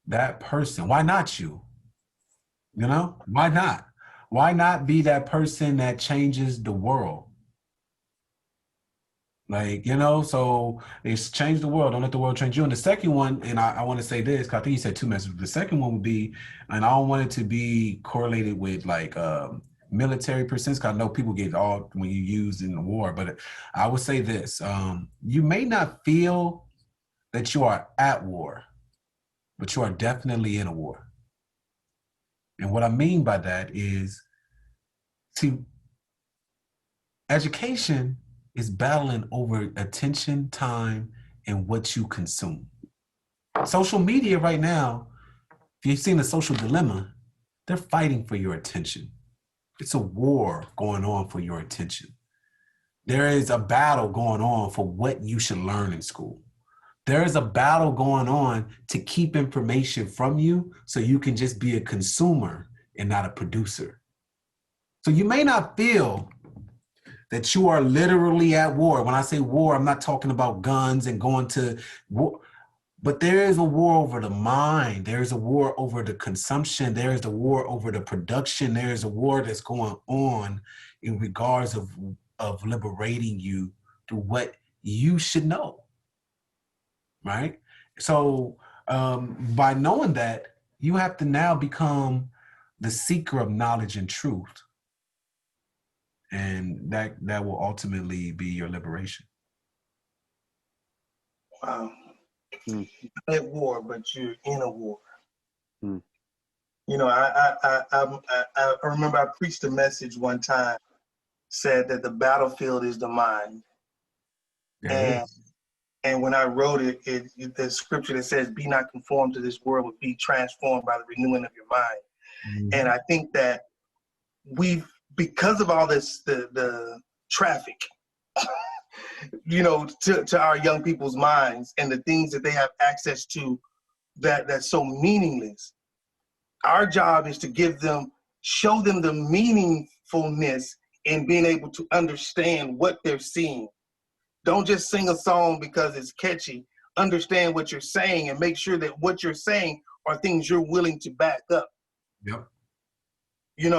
[SPEAKER 3] that person. Why not you? Why not? Why not be that person that changes the world? So it's change the world. Don't let the world change you. And the second one, and I want to say this, because I think you said two messages. The second one would be, and I don't want it to be correlated with military percents, because I know people get all when you use in the war, but I would say this. You may not feel that you are at war, but you are definitely in a war. And what I mean by that is, see, education is battling over attention, time, and what you consume. Social media right now, if you've seen the social dilemma, they're fighting for your attention. It's a war going on for your attention. There is a battle going on for what you should learn in school. There is a battle going on to keep information from you so you can just be a consumer and not a producer. So you may not feel that you are literally at war. When I say war, I'm not talking about guns and going to war, but there is a war over the mind. There is a war over the consumption. There is a war over the production. There is a war that's going on in regards of liberating you through what you should know, right? So by knowing that, you have to now become the seeker of knowledge and truth. And that will ultimately be your liberation.
[SPEAKER 2] Wow. You're at war, but you're in a war. I remember I preached a message one time, said that the battlefield is the mind. And when I wrote it, the scripture that says, be not conformed to this world, but be transformed by the renewing of your mind. And I think that because of all this, the traffic, to our young people's minds and the things that they have access to that's so meaningless, our job is to show them the meaningfulness in being able to understand what they're seeing. Don't just sing a song because it's catchy. Understand what you're saying and make sure that what you're saying are things you're willing to back up.
[SPEAKER 3] Yep.
[SPEAKER 2] And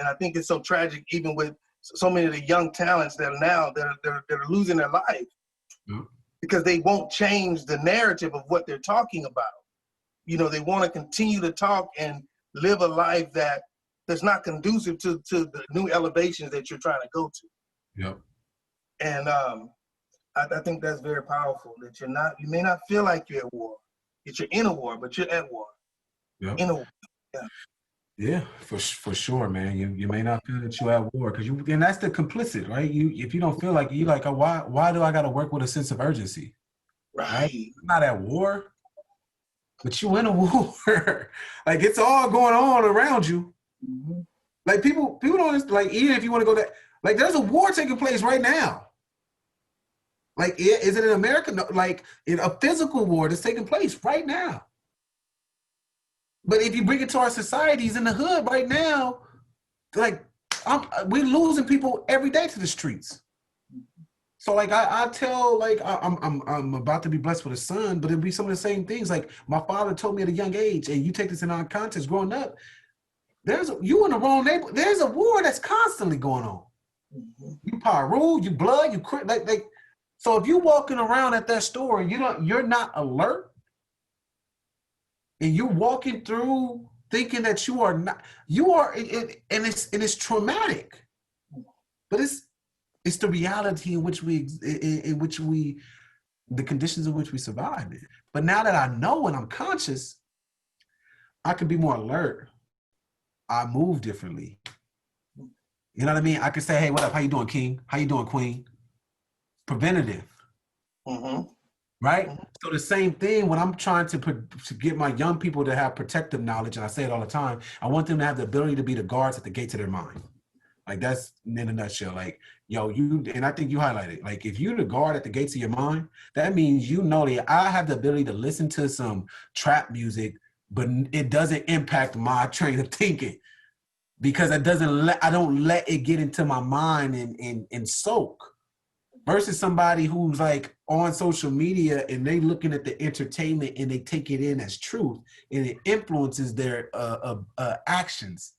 [SPEAKER 2] I think it's so tragic, even with so many of the young talents that are now that are losing their life because they won't change the narrative of what they're talking about. They want to continue to talk and live a life that's not conducive to the new elevations that you're trying to go to.
[SPEAKER 3] Yep.
[SPEAKER 2] And I think that's very powerful, that you may not feel like you're at war, that you're in a war, but you're at war.
[SPEAKER 3] Yep.
[SPEAKER 2] In a war. Yeah.
[SPEAKER 3] Yeah, for sure, man. You may not feel that you're at war because and that's the complicit, right? If you don't feel like you like, oh, why do I got to work with a sense of urgency, right?
[SPEAKER 2] Right.
[SPEAKER 3] I'm not at war, but you in a war. Like it's all going on around you.
[SPEAKER 2] Mm-hmm.
[SPEAKER 3] Like people don't like, even if you want to go that, like there's a war taking place right now. Like is it in America? No, like in a physical war that's taking place right now. But if you bring it to our societies in the hood right now, like we're losing people every day to the streets. So like I tell like I'm about to be blessed with a son, but it'll be some of the same things. Like my father told me at a young age, and you take this in our context growing up, you in the wrong neighborhood. There's a war that's constantly going on.
[SPEAKER 2] Mm-hmm.
[SPEAKER 3] You Pyru, you blood, you like. So if you're walking around at that store and you're not alert, and you're walking through thinking that you are not, and it's traumatic, but it's the reality in which we the conditions in which we survived in. But now that I know and I'm conscious, I can be more alert. I move differently. You know what I mean? I can say, hey, what up? How you doing, King? How you doing, Queen? Preventative.
[SPEAKER 2] Mm-hmm.
[SPEAKER 3] Right? So the same thing when I'm trying to get my young people to have protective knowledge, and I say it all the time, I want them to have the ability to be the guards at the gates of their mind. Like that's in a nutshell. Like, yo, and I think you highlighted, like if you're the guard at the gates of your mind, that means you know that I have the ability to listen to some trap music, but it doesn't impact my train of thinking because I don't let it get into my mind and soak. Versus somebody who's like on social media and they looking at the entertainment and they take it in as truth and it influences their actions,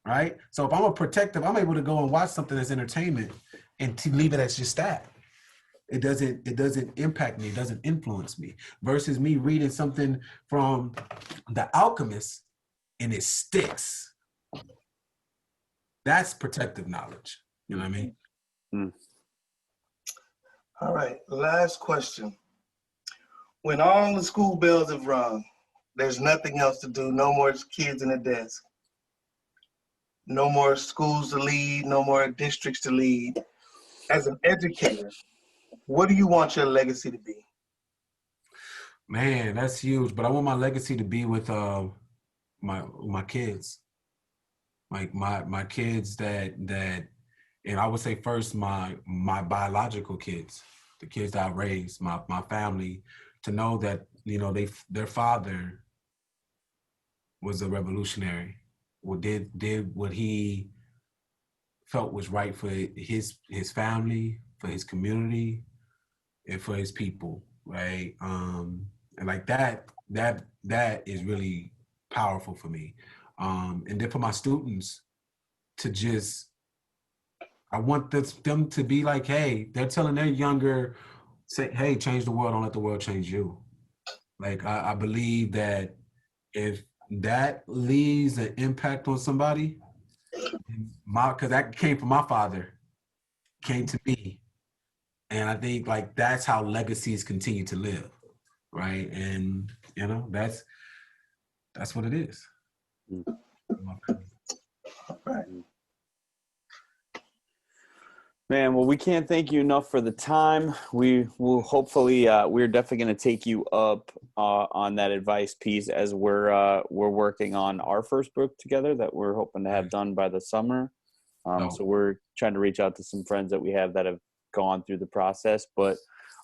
[SPEAKER 3] right? So if I'm a protective, I'm able to go and watch something that's entertainment and to leave it as just that. It doesn't impact me, it doesn't influence me. Versus me reading something from The Alchemist and it sticks. That's protective knowledge. You know what I mean?
[SPEAKER 1] Mm.
[SPEAKER 2] All right, last question. When all the school bells have rung, there's nothing else to do, no more kids in the desk, no more schools to lead, no more districts to lead. As an educator, what do you want your legacy to be?
[SPEAKER 3] Man, that's huge. But I want my legacy to be with my kids. Like my kids that and I would say first my biological kids, the kids that I raised, my family, to know that, you know, their father was a revolutionary, or did what he felt was right for his family, for his community, and for his people, right? And like that is really powerful for me. And then for my students to just, I want them to be like, hey, they're telling their younger, say, hey, change the world, don't let the world change you. Like I believe that if that leaves an impact on somebody, because that came from my father, came to me. And I think like that's how legacies continue to live, right? And you know, that's what it is.
[SPEAKER 1] Mm.
[SPEAKER 2] All right.
[SPEAKER 1] Man, well, we can't thank you enough for the time. We will hopefully, we're definitely going to take you up on that advice piece as we're working on our first book together that we're hoping to have done by the summer. So we're trying to reach out to some friends that we have that have gone through the process, but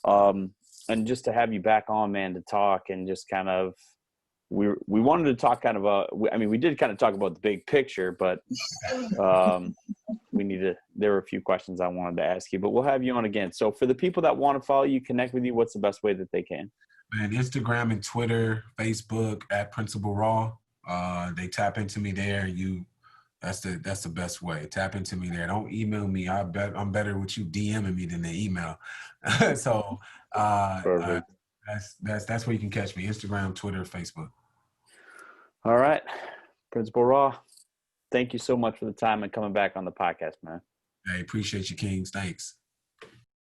[SPEAKER 1] and just to have you back on, man, to talk and just kind of, we wanted to talk kind of we did kind of talk about the big picture, but there were a few questions I wanted to ask you, but we'll have you on again. So for the people that want to follow you, connect with you, what's the best way that they can?
[SPEAKER 3] Man, Instagram and Twitter, Facebook at Principal Raw. They tap into me there. That's the best way. Tap into me there. Don't email me. I'm better with you DMing me than the email. So that's where you can catch me. Instagram, Twitter, Facebook.
[SPEAKER 1] All right. Principal Raw, thank you so much for the time and coming back on the podcast, man.
[SPEAKER 3] I appreciate you, Kings. Thanks.